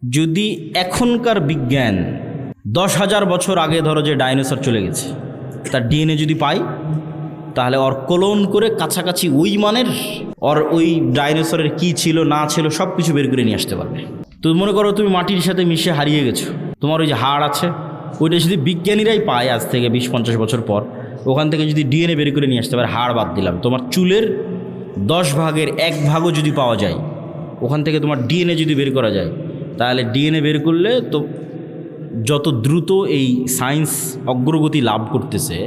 যদি এখনকার বিজ্ঞান 10,000 বছর আগে ধরো যে ডাইনোসর চলে গেছে তার ডিএনএ যদি পাই, তাহলে ওর ক্লোন করে কাছাকাছি ওই মানের ওর ওই ডাইনোসরের কি ছিল না ছিল সব কিছু বের করে নিয়ে আসতে পারবে। তো মনে করো তুমি মাটির সাথে মিশে হারিয়ে গেছো, তোমার ওই যে হাড় আছে ওইটা যদি বিজ্ঞানীরাই পায় আজ থেকে 20-50 বছর পর, ওখান থেকে যদি ডিএনএ বের করে নিয়ে আসতে পারে, হাড় বাদ দিলাম, তোমার চুলের 10 ভাগের 1 ভাগও যদি পাওয়া যায়, ওখান থেকে তোমার ডিএনএ যদি বের করা যায়, তাহলে ডিএনএ বের করলে তো যত দ্রুত এই সায়েন্স অগ্রগতি লাভ করতেছে,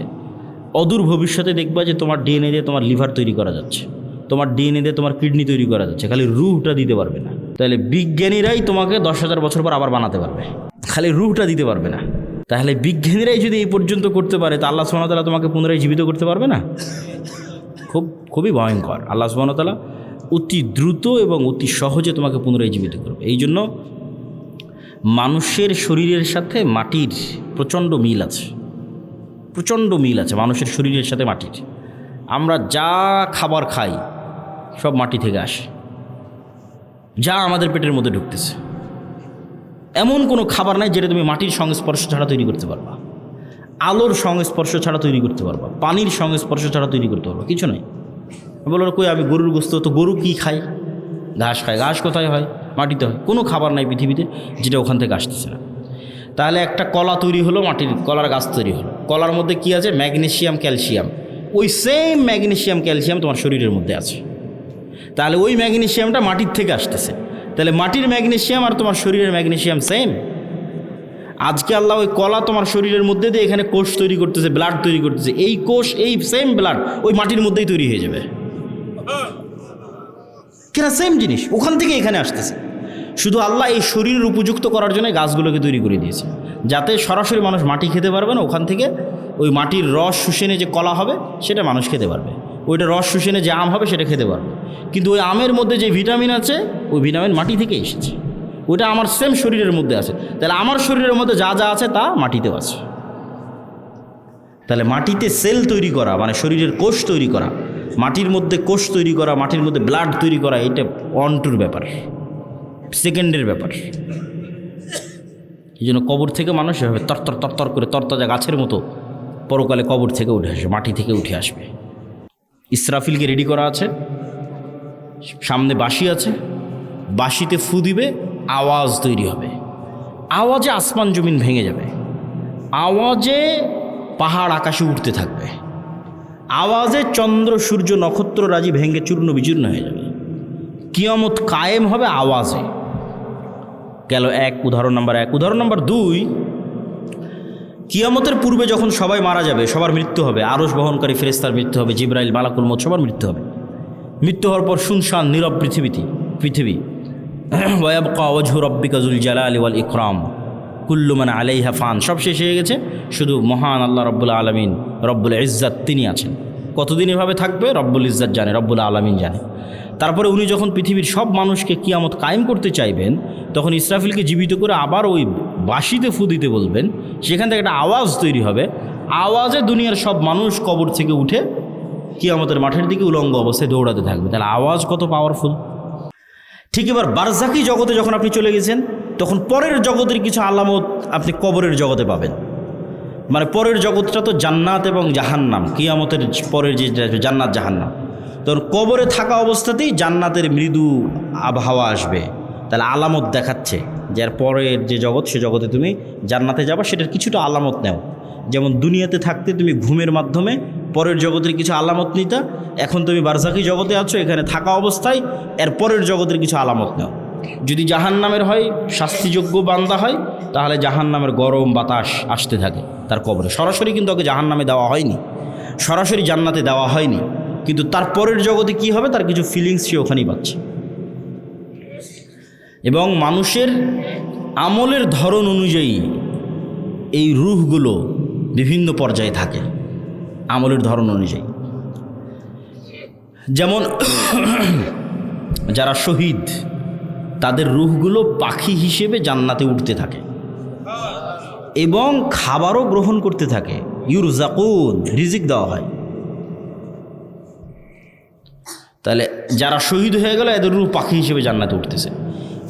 অদূর ভবিষ্যতে দেখবা যে তোমার ডিএনএ দিয়ে তোমার লিভার তৈরি করা যাচ্ছে, তোমার ডিএনএ দিয়ে তোমার কিডনি তৈরি করা যাচ্ছে, খালি রুহটা দিতে পারবে না। তাহলে বিজ্ঞানীরাই তোমাকে 10,000 বছর পর আবার বানাতে পারবে, খালি রুহটা দিতে পারবে না। তাহলে বিজ্ঞানীরাই যদি এই পর্যন্ত করতে পারে, তা আল্লাহ সুবহানাহু ওয়া তাআলা তোমাকে পুনরায় জীবিত করতে পারবে না? খুবই ভয়ঙ্কর। আল্লাহ সুবহানাহু ওয়া তাআলা অতি দ্রুত এবং অতি সহজে তোমাকে পুনরায় জীবিত করবে। এই জন্য মানুষের শরীরের সাথে মাটির প্রচণ্ড মিল আছে, মানুষের শরীরের সাথে মাটির। আমরা যা খাবার খাই সব মাটি থেকে আসে, যা আমাদের পেটের মধ্যে ঢুকতেছে, এমন কোনো খাবার নাই যেটা তুমি মাটির সংস্পর্শ ছাড়া তৈরি করতে পারবা, আলোর সংস্পর্শ ছাড়া তৈরি করতে পারবা, পানির সংস্পর্শ ছাড়া তৈরি করতে পারবা, কিছু নাই। বলো কই আমি গরুর গোস্ত, তো গরু কি খায়? ঘাস খায়। ঘাস কোথায় হয়? মাটিতে হয়। কোনো খাবার নাই পৃথিবীতে যেটা ওখান থেকে আসতেছে না। তাহলে একটা কলা তৈরি হলো, মাটির কলার গাছ তৈরি হলো, কলার মধ্যে কি আছে? Magnesium, calcium. ওই সেম ম্যাগনেসিয়াম ক্যালসিয়াম তোমার শরীরের মধ্যে আছে। তাহলে ওই ম্যাগনেসিয়ামটা মাটির থেকে আসতেছে। তাহলে মাটির ম্যাগনেসিয়াম আর তোমার শরীরের ম্যাগনেসিয়াম সেম। আজকে আল্লাহ ওই কলা তোমার শরীরের মধ্যে দিয়ে এখানে কোষ তৈরি করতেছে, ব্লাড তৈরি করতেছে, এই কোষ এই সেম ব্লাড ওই মাটির মধ্যেই তৈরি হয়ে যাবে। কেনা সেম জিনিস ওখান থেকে এখানে আসতেছে। শুধু আল্লাহ এই শরীরের উপযুক্ত করার জন্য গাছগুলোকে তৈরি করে দিয়েছে, যাতে সরাসরি মানুষ মাটি খেতে পারবে না, ওখান থেকে ওই মাটির রস শুষেনে যে কলা হবে সেটা মানুষ খেতে পারবে, ওইটা রস শুষেনে যে আম হবে সেটা খেতে পারবে। কিন্তু ওই আমের মধ্যে যে ভিটামিন আছে ওই ভিটামিন মাটি থেকে এসেছে, ওইটা আমার সেম শরীরের মধ্যে আছে। তাহলে আমার শরীরের মধ্যে যা যা আছে তা মাটিতেও আছে। তাহলে মাটিতে সেল তৈরি করা মানে শরীরের কোষ তৈরি করা, মাটির মধ্যে কোষ তৈরি করা, মাটির মধ্যে ব্লাড তৈরি করা, এটা অনটুর ব্যাপার, সেকেন্ডের ব্যাপার। এই জন্য কবর থেকে মানুষ এভাবে তরতর তরতর করে তরতাজা গাছের মতো পরকালে কবর থেকে উঠে আসবে, মাটি থেকে উঠে আসবে। ইসরাফিলকে রেডি করা আছে, সামনে বাঁশি আছে, বাঁশিতে ফু দিবে, আওয়াজ তৈরি হবে, আওয়াজে আসমান জমিন ভেঙে যাবে, আওয়াজে পাহাড় আকাশে উঠতে থাকবে, আওয়াজে চন্দ্র সূর্য নক্ষত্র রাজি ভেঙে চূর্ণ বিচূর্ণ হয়ে যাবে। কিয়ামত কায়েম হবে আওয়াজে। গেল উদাহরণ নাম্বার 1। উদাহরণ নাম্বার 2, কিয়ামতের পূর্বে যখন সবাই মারা যাবে, সবার মৃত্যু হবে, আরশ বহনকারী ফেরেশতার মৃত্যু হবে, জিবরাইল, মালাকুল মউত, সবার মৃত্যু হবে। মৃত্যু হওয়ার পর শুনশান নীরব পৃথিবী। ওয়ায়াবকা ওয়াজহু রাব্বিকা যুল জালালি ওয়াল ইকরাম কুল্লু মান আলাইহা ফান, সব শেষ হয়ে গেছে, শুধু মহান আল্লাহ রব্বুল আলামিন রব্বুল ইজ্জাত তিনি আছেন। কতদিন এভাবে থাকবে রব্বুল ইজ্জাত জানে, রব্বুল আলামিন জানে। তারপরে উনি যখন পৃথিবীর সব মানুষকে কিয়ামত কায়েম করতে চাইবেন, তখন ইসরাফিলকে জীবিত করে আবার ওই বাঁশিতে ফু দিতে বলবেন, সেখান থেকে একটা আওয়াজ তৈরি হবে, আওয়াজে দুনিয়ার সব মানুষ কবর থেকে উঠে কিয়ামতের মাঠের দিকে উলঙ্গ অবস্থায় দৌড়াতে থাকবে। তাহলে আওয়াজ কত পাওয়ারফুল। ঠিক এবার বারজাকি জগতে যখন আপনি চলে গেছেন, তখন পরের জগতের কিছু আলামত আপনি কবরের জগতে পাবেন। মানে পরের জগৎটা তো জান্নাত এবং জাহান্নাম, কিয়ামতের পরের যে জান্নাত জাহান্নাম, তখন কবরে থাকা অবস্থাতেই জান্নাতের মৃদু আবহাওয়া আসবে। তাহলে আলামত দেখাচ্ছে যে এর পরের যে জগৎ, সে জগতে তুমি জান্নাতে যাবা, সেটার কিছুটা আলামত নেও। যেমন দুনিয়াতে থাকতে তুমি ঘুমের মাধ্যমে পরের জগতের কিছু আলামত নিতা, এখন তুমি বারজাকি জগতে আছো, এখানে থাকা অবস্থায় এর পরের জগতের কিছু আলামত নাও। যদি জাহান্নামের হয়, শাস্তিযোগ্য বান্দা হয়, তাহলে জাহান্নামের গরম বাতাস আসতে থাকে তার কবরে। সরাসরি কিন্তু ওকে জাহান্নামে দেওয়া হয়নি, সরাসরি জান্নাতে দেওয়া হয়নি, কিন্তু তার পরের জগতে কি হবে তার কিছু ফিলিংস সে ওখানেই পাচ্ছে। এবং মানুষের আমলের ধরন অনুযায়ী এই রূহগুলো বিভিন্ন পর্যায়ে থাকে, আমলের ধরন অনুযায়ী। যেমন যারা শহীদ, তাদের রূহগুলো পাখি হিসেবে জান্নাতে উঠতে থাকে এবং খাবারও গ্রহণ করতে থাকে, ইউরজাকুন, রিজিক দেওয়া হয়। তাহলে যারা শহীদ হয়ে গেল এদের রূহ পাখি হিসেবে জান্নাতে উঠতেছে।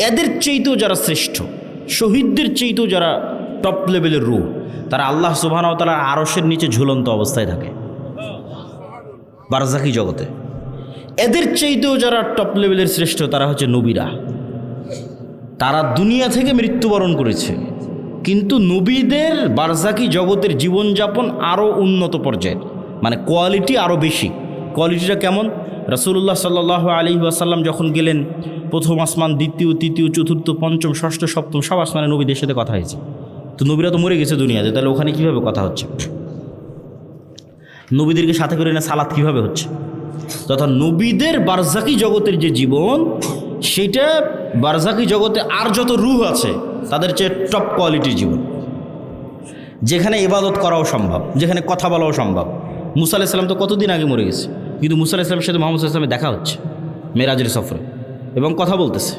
এদের চেয়েতেও যারা শ্রেষ্ঠ, শহীদদের চেয়েতেও যারা টপ লেভেলের রূহ, তারা আল্লাহ সুবহানাহু ওয়া তাআলার আরশের নিচে ঝুলন্ত অবস্থায় থাকে বারজাকি জগতে। এদের চাইতেও যারা টপ লেভেলের শ্রেষ্ঠ তারা হচ্ছে নবীরা। তারা দুনিয়া থেকে মৃত্যুবরণ করেছে, কিন্তু নবীদের বারজাকি জগতের জীবনযাপন আরও উন্নত পর্যায়ের, মানে কোয়ালিটি আরও বেশি। কোয়ালিটিটা কেমন? রাসূলুল্লাহ সাল্লাল্লাহু আলাইহি ওয়াসাল্লাম যখন গেলেন প্রথম আসমান, দ্বিতীয়, তৃতীয়, চতুর্থ, পঞ্চম, ষষ্ঠ, সপ্তম সব আসমানে নবীদের সাথে কথা হয়েছে। তো নবীরা তো মরে গেছে দুনিয়াতে, তাহলে ওখানে কীভাবে কথা হচ্ছে? নবীদেরকে সাথে করে না সালাত কীভাবে হচ্ছে? তথা নবীদের বারজাকি জগতের যে জীবন, সেটা বারজাকি জগতে আর যত রূহ আছে তাদের চেয়ে টপ কোয়ালিটির জীবন, যেখানে ইবাদত করাও সম্ভব, যেখানে কথা বলাও সম্ভব। মুসা আলাইহিস সালাম তো কতদিন আগে মরে গেছে, কিন্তু মুসা আলাইহিস সালামের সাথে মুহাম্মদ সাল্লাল্লাহু আলাইহি ওয়াসাল্লামের দেখা হচ্ছে মেরাজের সফরে, এবং কথা বলতেছে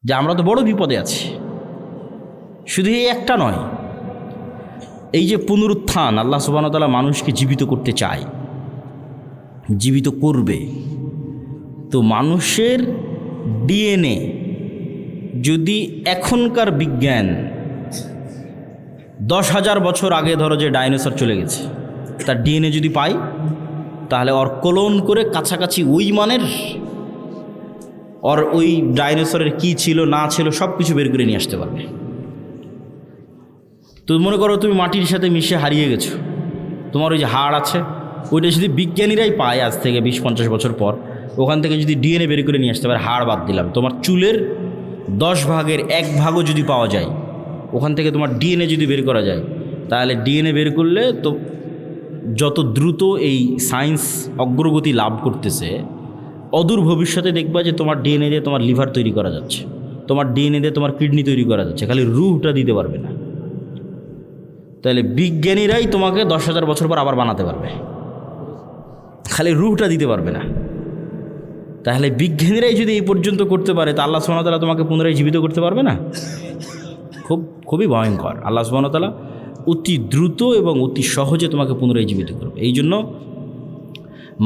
যে আমরা তো বড় বিপদে আছি। শুধু এই একটা নয়, এই যে পুনরুত্থান, আল্লাহ সুবহানাহু ওয়া তাআলা মানুষকে জীবিত করতে চায়, জীবিত করবে। তো মানুষের ডিএনএ যদি এখনকার বিজ্ঞান 10,000 বছর আগে ধরো যে ডাইনোসর চলে গেছে, তার ডিএনএ যদি পাই, তাহলে ওর ক্লোন করে কাছাকাছি ওই মানের, ওই ডাইনোসরের কি ছিল না ছিল সব কিছু বের করে নিয়ে আসতে পারবে। তো মনে করো তুমি মাটির সাথে মিশে হারিয়ে গেছো, তোমার ওই যে হাড় আছে, ওইটা যদি বিজ্ঞানীরাই পায় আজ থেকে 20-50 বছর পর, ওখান থেকে যদি ডিএনএ বের করে নিয়ে আসতে পারে, হাড় বাদ দিলাম, তোমার চুলের 10 ভাগের 1 ভাগও যদি পাওয়া যায়, ওখান থেকে তোমার ডিএনএ যদি বের করা যায়, তাহলে ডিএনএ বের করলে তো যত দ্রুত এই সায়েন্স অগ্রগতি লাভ করতেছে, অদূর ভবিষ্যতে দেখবা যে তোমার ডিএনএ দিয়ে তোমার লিভার তৈরি করা যাচ্ছে, তোমার ডিএনএ দিয়ে তোমার কিডনি তৈরি করা যাচ্ছে, খালি রুহটা দিতে পারবে না। তাহলে বিজ্ঞানীরাই তোমাকে 10,000 বছর পর আবার বানাতে পারবে, খালি রুহটা দিতে পারবে না। তাহলে বিজ্ঞানীরাই যদি এই পর্যন্ত করতে পারে, তা আল্লাহ সুবহানাহু ওয়া তাআলা তোমাকে পুনরায় জীবিত করতে পারবে না? খুবই ভয়ঙ্কর। আল্লাহ সুবহানাহু ওয়া তাআলা অতি দ্রুত এবং অতি সহজে তোমাকে পুনরায় জীবিত করবে। এই জন্য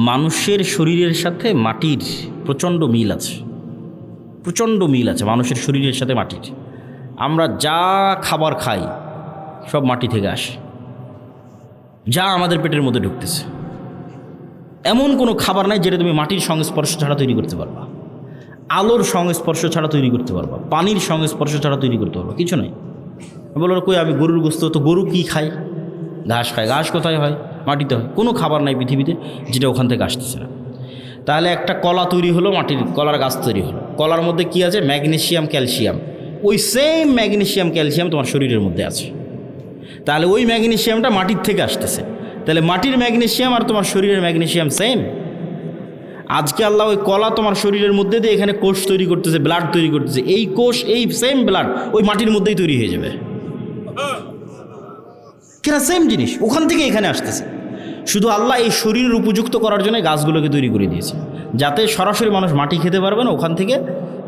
মানুষের শরীরের সাথে মাটির প্রচণ্ড মিল আছে, প্রচণ্ড মিল আছে মানুষের শরীরের সাথে মাটির। আমরা যা খাবার খাই সব মাটি থেকে আসে, যা আমাদের পেটের মধ্যে ঢুকতেছে, এমন কোনো খাবার নাই যেটা তুমি মাটির সংস্পর্শ ছাড়া তৈরি করতে পারবা, আলোর সংস্পর্শ ছাড়া তৈরি করতে পারবা, পানির সংস্পর্শ ছাড়া তৈরি করতে পারবা, কিছু নাই। বলো কই আমি গরুর গোস্ত, তো গরু কি খায়? ঘাস খায়। ঘাস কোথায় হয়? মাটিতে হয়। কোনো খাবার নাই পৃথিবীতে যেটা ওখান থেকে আসতেছে না। তাহলে একটা কলা তৈরি হলো, মাটির কলার গাছ তৈরি হলো, কলার মধ্যে কি আছে? Magnesium, calcium. ওই সেম ম্যাগনেসিয়াম, ক্যালসিয়াম তোমার শরীরের মধ্যে আছে। তাহলে ওই ম্যাগনেসিয়ামটা মাটির থেকে আসতেছে। তাহলে মাটির ম্যাগনেসিয়াম আর তোমার শরীরের ম্যাগনেসিয়াম সেম। আজকে আল্লাহ ওই কলা তোমার শরীরের মধ্যে দিয়ে এখানে কোষ তৈরি করতেছে, ব্লাড তৈরি করতেছে, এই কোষ, এই সেম ব্লাড ওই মাটির মধ্যেই তৈরি হয়ে যাবে। কেনা সেম জিনিস ওখান থেকে এখানে আসতেছে। শুধু আল্লাহ এই শরীরের উপযুক্ত করার জন্য গাছগুলোকে তৈরি করে দিয়েছে, যাতে সরাসরি মানুষ মাটি খেতে পারবে না, ওখান থেকে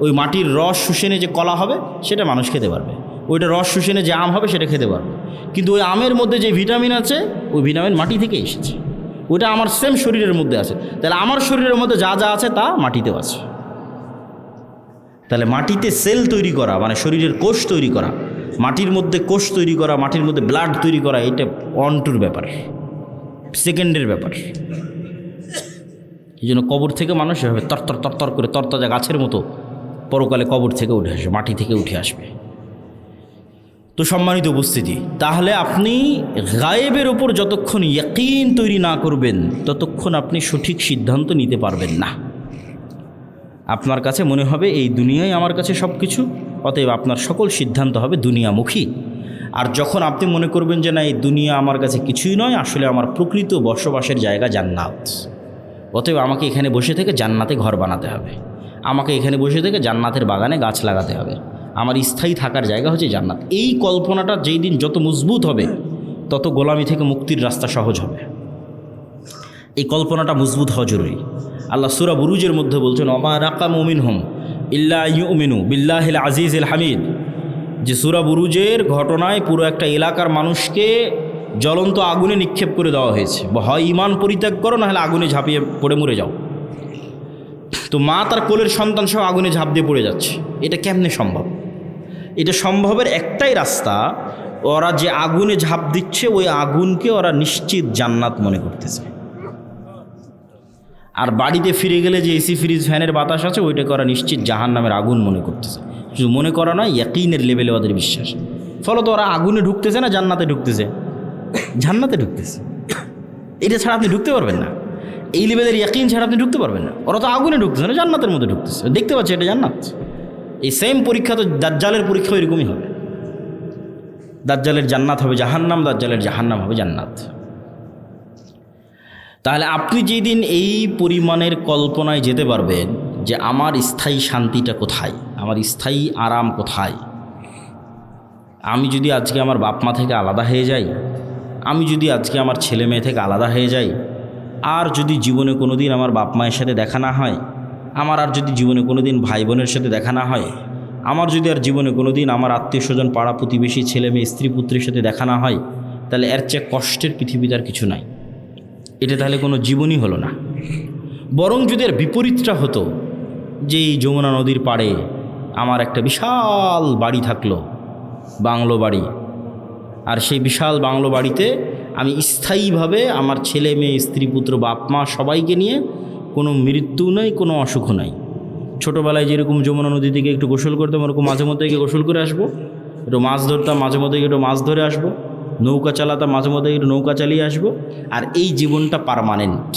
ওই মাটির রস শুষেনে যে কলা হবে সেটা মানুষ খেতে পারবে, ওইটা রস শুষেনে যে আম হবে সেটা খেতে পারবে। কিন্তু ওই আমের মধ্যে যে ভিটামিন আছে, ওই ভিটামিন মাটি থেকে এসেছে, ওইটা আমার সেম শরীরের মধ্যে আছে। তাহলে আমার শরীরের মধ্যে যা যা আছে তা মাটিতেও আছে। তাহলে মাটিতে সেল তৈরি করা মানে শরীরের কোষ তৈরি করা, মাটির মধ্যে কোষ তৈরি করা, মাটির মধ্যে ব্লাড তৈরি করা, এটা অনটুর ব্যাপার, সেকেন্ডের ব্যাপার। এই জন্য কবর থেকে মানুষ এভাবে তরতর তরতর করে তরতাজা গাছের মতো পরকালে কবর থেকে উঠে আসবে, মাটি থেকে উঠে আসবে। তো সম্মানিত উপস্থিতি, তাহলে আপনি গায়েবের ওপর যতক্ষণ ইয়াকিন তৈরি না করবেন ততক্ষণ আপনি সঠিক সিদ্ধান্ত নিতে পারবেন না। আপনার কাছে মনে হবে এই দুনিয়ায় আমার কাছে সব কিছু, অতএব আপনার সকল সিদ্ধান্ত হবে দুনিয়ামুখী। আর যখন আপনি মনে করবেন যে না, এই দুনিয়া আমার কাছে কিছুই নয়, আসলে আমার প্রকৃত বসবাসের জায়গা জান্নাত, অতএব আমাকে এখানে বসে থেকে জান্নাতে ঘর বানাতে হবে, আমাকে এখানে বসে থেকে জান্নাতের বাগানে গাছ লাগাতে হবে, আমার স্থায়ী থাকার জায়গা হচ্ছে জান্নাত। এই কল্পনাটা যেই দিন যত মজবুত হবে তত গোলামি থেকে মুক্তির রাস্তা সহজ হবে। এই কল্পনাটা মজবুত হওয়া জরুরি। আল্লাহ সূরা বুরুজের মধ্যে বলছেন, ওমা নাকামু মিনহুম ইল্লা ইউমিনু বিল্লাহিল আজিজিল হামিদ, যে সূরা বুরুজের ঘটনায় পুরো একটা এলাকার মানুষকে জ্বলন্ত আগুনে নিক্ষেপ করে দেওয়া হয়েছে, হয় ঈমান পরিত্যাগ করো, না হলে আগুনে ঝাঁপিয়ে পড়ে মরে যাও। তো মা তার কোলের সন্তান সহ আগুনে ঝাঁপ দিয়ে পড়ে যাচ্ছে। এটা কেমনে সম্ভব? এটা সম্ভবের একটাই রাস্তা, ওরা যে আগুনে ঝাঁপ দিচ্ছে ওই আগুনকে ওরা নিশ্চিত জান্নাত মনে করতেছে। আর বাড়িতে ফিরে গেলে যে এসি ফ্রিজ ফ্যানের বাতাস আছে ওইটাকে ওরা নিশ্চিত জাহান্নামের আগুন মনে করতেছে। শুধু মনে করা নয়, ইয়াকিনের লেভেলে ওদের বিশ্বাস। ফলত ওরা আগুনে ঢুকতেছে না জান্নাতে ঢুকতেছে? জান্নাতে ঢুকতেছে। এটা ছাড়া আপনি ঢুকতে পারবেন না। এই লেভেলের ইয়াকিন ছাড়া আপনি ঢুকতে পারবেন না। ওরা তো আগুনে ঢুকতেছে না, জান্নাতের মধ্যে ঢুকতেছে। দেখতে পাচ্ছে এটা জান্নাত। এই সেম পরীক্ষা তো দাজ্জালের পরীক্ষা এরকমই হবে। দাজ্জালের জান্নাত হবে জাহান্নাম, দাজ্জালের জাহান্নাম হবে জান্নাত। তাহলে আপনি যেদিন এই পরিমাণের কল্পনায় যেতে পারবেন যে আমার স্থায়ী শান্তিটা কোথায়, আমার স্থায়ী আরাম কোথায়, আমি যদি আজকে আমার বাপ মা থেকে আলাদা হয়ে যাই, আমি যদি আজকে আমার ছেলে মেয়ে থেকে আলাদা হয়ে যাই, আর যদি জীবনে কোনো দিন আমার বাপ মায়ের সাথে দেখা না হয়, আমার আর যদি জীবনে কোনো দিন ভাই বোনের সাথে দেখা না হয়, আমার যদি আর জীবনে কোনো দিন আমার আত্মীয় স্বজন পাড়া প্রতিবেশী ছেলে মেয়ে স্ত্রী পুত্রের সাথে দেখা না হয়, তাহলে এর চেয়ে কষ্টের পৃথিবীতে আর কিছু নাই। এটা তাহলে কোনো জীবনই হলো না। বরং যদি এর বিপরীতটা হতো, যে এই যমুনা নদীর পাড়ে আমার একটা বিশাল বাড়ি থাকলো, বাংলো বাড়ি, আর সেই বিশাল বাংলো বাড়িতে আমি স্থায়ীভাবে আমার ছেলে মেয়ে স্ত্রী পুত্র বাপ মা সবাইকে নিয়ে, কোনো মৃত্যু নেই, কোনো অসুখ নাই। ছোটোবেলায় যেরকম যমুনা নদী থেকে একটু গোসল করতাম, ওরকম মাঝে মধ্যে গিয়ে গোসল করে আসবো, একটু মাছ ধরতাম, মাঝে মধ্যে একটু মাছ ধরে আসবো, নৌকা চালাতাম, মাঝে মধ্যে একটু নৌকা চালিয়ে আসবো। আর এই জীবনটা পার্মানেন্ট।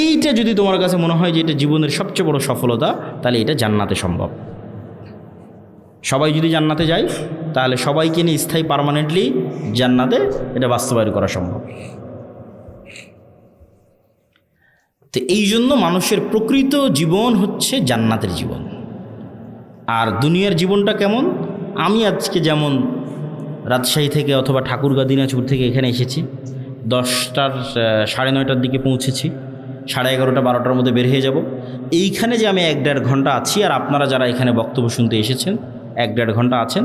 এইটা যদি তোমার কাছে মনে হয় যে এটা জীবনের সবচেয়ে বড় সফলতা, তাহলে এটা জান্নাতে সম্ভব। সবাই যদি জান্নাতে যায়, তাহলে সবাইকে নিয়ে স্থায়ী পার্মানেন্টলি জান্নাতে এটা বাস্তবায়ন করা সম্ভব। তো এই জন্য মানুষের প্রকৃত জীবন হচ্ছে জান্নাতের জীবন। আর দুনিয়ার জীবনটা কেমন? আমি আজকে যেমন রাজশাহী থেকে অথবা ঠাকুরগাঁ দিনাজপুর থেকে এখানে এসেছি, 10টার 9:30 দিকে পৌঁছেছি, 11:30 12টার মধ্যে বের হয়ে যাব। এইখানে যে আমি 1-1.5 ঘন্টা আছি, আর আপনারা যারা এখানে বক্তব্য শুনতে এসেছেন 1-1.5 ঘন্টা আছেন,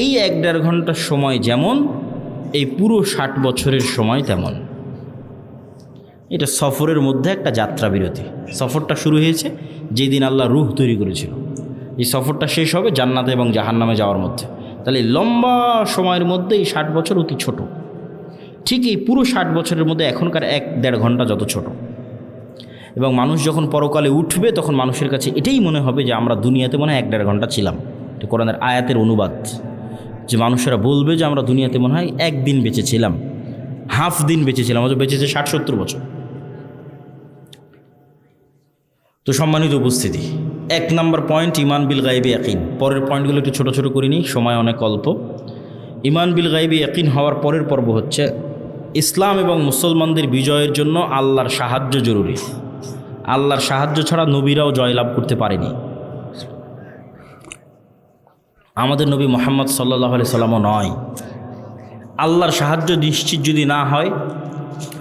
এই 1-1.5 ঘন্টার সময় যেমন, এই পুরো 60 বছরের সময় তেমন। এটা সফরের মধ্যে একটা যাত্রা বিরতি। সফরটা শুরু হয়েছে যেদিন আল্লাহ রূহ তৈরি করেছিল, এই সফরটা শেষ হবে জান্নাতে এবং জাহান্নামে যাওয়ার মধ্যে। তাহলে লম্বা সময়ের মধ্যে এই 60 বছর অতি ছোট। ঠিক এই পুরো 60 বছরের মধ্যে এখনকার 1-1.5 ঘন্টা যত ছোট। এবং মানুষ যখন পরকালে উঠবে, তখন মানুষের কাছে এটাই মনে হবে যে আমরা দুনিয়াতে মনে হয় 1-1.5 ঘন্টা ছিলাম। এটা কোরআনের আয়াতের অনুবাদ, যে মানুষেরা বলবে যে আমরা দুনিয়াতে মনে হয় 1 দিন বেঁচেছিলাম, হাফ দিন বেঁচেছিলাম, অথচ বেঁচেছে 60-70 বছর। তো সম্মানিত উপস্থিতি, 1 নম্বর পয়েন্ট ঈমান বিল গায়বি ইয়াকিন। পরের পয়েন্টগুলো একটু ছোটো ছোটো করে নিই, সময় অনেক অল্প। ঈমান বিল গায়বি ইয়াকিন হওয়ার পরের পর্ব হচ্ছে ইসলাম এবং মুসলমানদের বিজয়ের জন্য আল্লাহর সাহায্য জরুরি। আল্লাহর সাহায্য ছাড়া নবীরাও জয়লাভ করতে পারেনি। আমাদের নবী মুহাম্মদ সাল্লাল্লাহু আলাইহি সাল্লামও নয়। আল্লাহর সাহায্য নিশ্চিত যদি না হয়,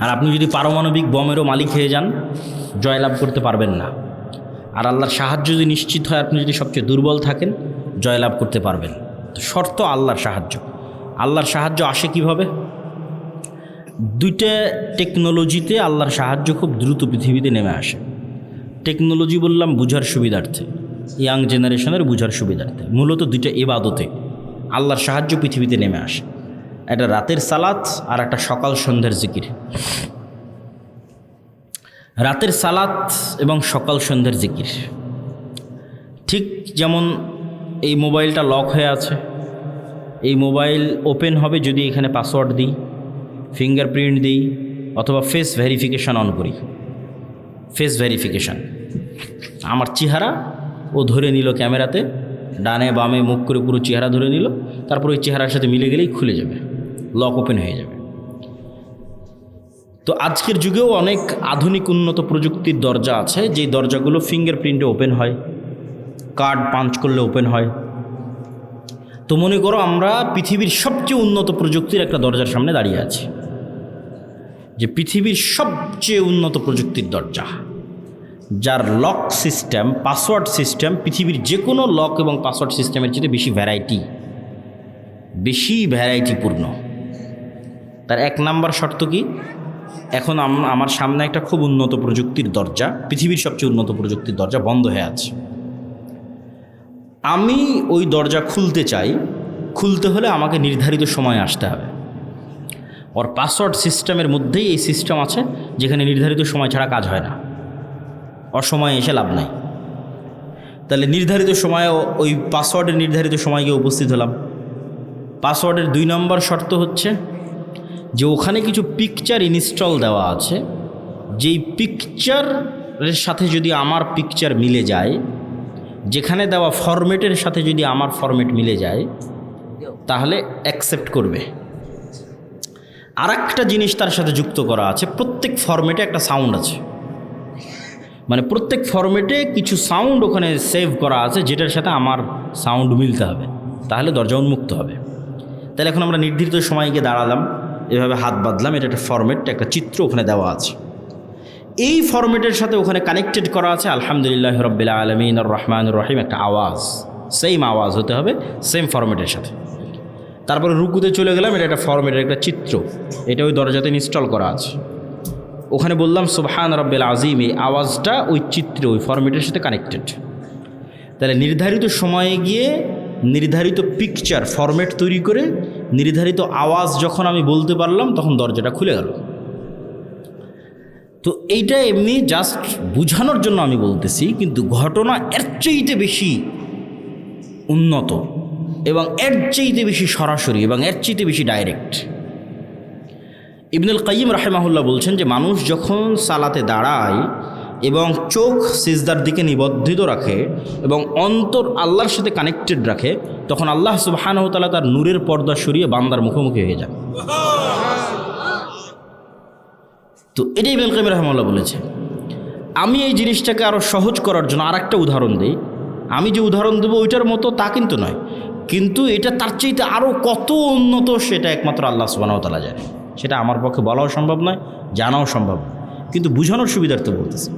আর আপনি যদি পারমাণবিক বমেরও মালিক হয়ে যান, জয়লাভ করতে পারবেন না। আর আল্লাহর সাহায্য যদি নিশ্চিত হয়, আপনি যদি সবচেয়ে দুর্বল থাকেন, জয়লাভ করতে পারবেন। তো শর্ত আল্লাহর সাহায্য। আল্লাহর সাহায্য আসে কিভাবে? 2টা টেকনোলজিতে আল্লাহর সাহায্য খুব দ্রুত পৃথিবীতে নেমে আসে। টেকনোলজি বললাম বুঝার সুবিধার্থে, ইয়াং জেনারেশনের বুঝার সুবিধার্থে। মূলত 2টা ইবাদতে আল্লাহর সাহায্য পৃথিবীতে নেমে আসে। একটা রাতের সালাত আর একটা সকাল সন্ধ্যার জিকির। রাতের সালাত এবং সকাল সন্ধ্যার জিকির। ঠিক যেমন এই মোবাইলটা লক হয়ে আছে, এই মোবাইল ওপেন হবে যদি এখানে পাসওয়ার্ড দিই, ফিঙ্গারপ্রিন্ট দিই, অথবা ফেস ভেরিফিকেশান অন করি। ফেস ভেরিফিকেশান, আমার চেহারা ও ধরে নিল ক্যামেরাতে, ডানে বামে মুখ করে পুরো চেহারা ধরে নিল, তারপর ওই চেহারার সাথে মিলে গেলেই খুলে যাবে, লক ওপেন হয়ে যাবে। তো আজকের যুগেও অনেক আধুনিক উন্নত প্রযুক্তির দরজা আছে, যেই দরজাগুলো ফিঙ্গারপ্রিন্টে ওপেন হয়, কার্ড পাঞ্চ করলে ওপেন হয়। তো মনে করো আমরা পৃথিবীর সবচেয়ে উন্নত প্রযুক্তির একটা দরজার সামনে দাঁড়িয়ে আছি, যে পৃথিবীর সবচেয়ে উন্নত প্রযুক্তির দরজা, যার লক সিস্টেম, পাসওয়ার্ড সিস্টেম পৃথিবীর যে কোনো লক এবং পাসওয়ার্ড সিস্টেমের চেয়ে বেশি ভ্যারাইটিপূর্ণ। তার 1 নাম্বার শর্ত কি? এখন আমার সামনে একটা খুব উন্নত প্রযুক্তির দরজা, পৃথিবীর সবচেয়ে উন্নত প্রযুক্তির দরজা বন্ধ হয়ে আছে। আমি ওই দরজা খুলতে চাই। খুলতে হলে আমাকে নির্ধারিত সময়ে আসতে হবে। ওর পাসওয়ার্ড সিস্টেমের মধ্যেই এই সিস্টেম আছে যেখানে নির্ধারিত সময় ছাড়া কাজ হয় না, অসময়ে এসে লাভ নাই। তাহলে নির্ধারিত সময়ে ওই পাসওয়ার্ডের নির্ধারিত সময় গিয়ে উপস্থিত হলাম। পাসওয়ার্ডের 2 নম্বর শর্ত হচ্ছে যে ওখানে কিছু পিকচার ইনস্টল দেওয়া আছে, যেই পিকচারের সাথে যদি আমার পিকচার মিলে যায়, যেখানে দেওয়া ফরম্যাটের সাথে যদি আমার ফরম্যাট মিলে যায়, তাহলে অ্যাকসেপ্ট করবে। আর একটা জিনিস তার সাথে যুক্ত করা আছে, প্রত্যেক ফরম্যাটে একটা সাউন্ড আছে, মানে প্রত্যেক ফরম্যাটে কিছু সাউন্ড ওখানে সেভ করা আছে যেটার সাথে আমার সাউন্ড মিলতে হবে, তাহলে দরজা উন্মুক্ত হবে। তাহলে এখন আমরা নির্ধারিত সময় গিয়ে দাঁড়ালাম, এভাবে হাত বাঁধলাম, এটা একটা ফরম্যাট, একটা চিত্র ওখানে দেওয়া আছে। এই ফরম্যাটের সাথে ওখানে কানেক্টেড করা আছে আলহামদুলিল্লাহ রাব্বিল আলামিন আর রহমানুর রহিম, একটা আওয়াজ, সেম আওয়াজ হতে হবে, সেম ফরম্যাটের সাথে। তারপরে রুকুতে চলে গেলাম, এটা একটা ফরম্যাটের একটা চিত্র, এটা ওই দরজাতে ইনস্টল করা আছে। ওখানে বললাম সুবহান রাব্বিল আযীম, এই আওয়াজটা ওই চিত্র, ওই ফরম্যাটের সাথে কানেক্টেড। তাহলে নির্ধারিত সময়ে গিয়ে নির্ধারিত পিকচার ফরম্যাট তৈরি করে নির্ধারিত আওয়াজ যখন আমি বলতে পারলাম, তখন দরজাটা খুলে গেল। তো এইটা এমনি জাস্ট বোঝানোর জন্য আমি বলতেছি, কিন্তু ঘটনা এর চাইতে বেশি উন্নত এবং এর চাইতে বেশি সরাসরি এবং এর চাইতে বেশি ডাইরেক্ট। ইবনুল কাইয়িম রাহিমাহুল্লাহ বলছেন যে মানুষ যখন সালাতে দাঁড়ায় এবং চোখ সিজদার দিকে নিবদ্ধিত রাখে এবং অন্তর আল্লাহর সাথে কানেক্টেড রাখে, তখন আল্লাহ সুবহানাহু ওয়া তাআলা তার নূরের পর্দা সরিয়ে বান্দার মুখোমুখি হয়ে যায়। তো এটাই ইবনুল কাইয়িম রাহিমাহুল্লাহ বলেছে। আমি এই জিনিসটাকে আরও সহজ করার জন্য আর একটা উদাহরণ দিই। আমি যে উদাহরণ দেবো ওইটার মতো তা কিন্তু নয়, কিন্তু এটা তার চাইতে আরও কত উন্নত সেটা একমাত্র আল্লাহ সুবহানাহু ওয়া তাআলা জানে। সেটা আমার পক্ষে বলাও সম্ভব নয়, জানাও সম্ভব নয়, কিন্তু বোঝানোর সুবিধার্থে বলতেছি।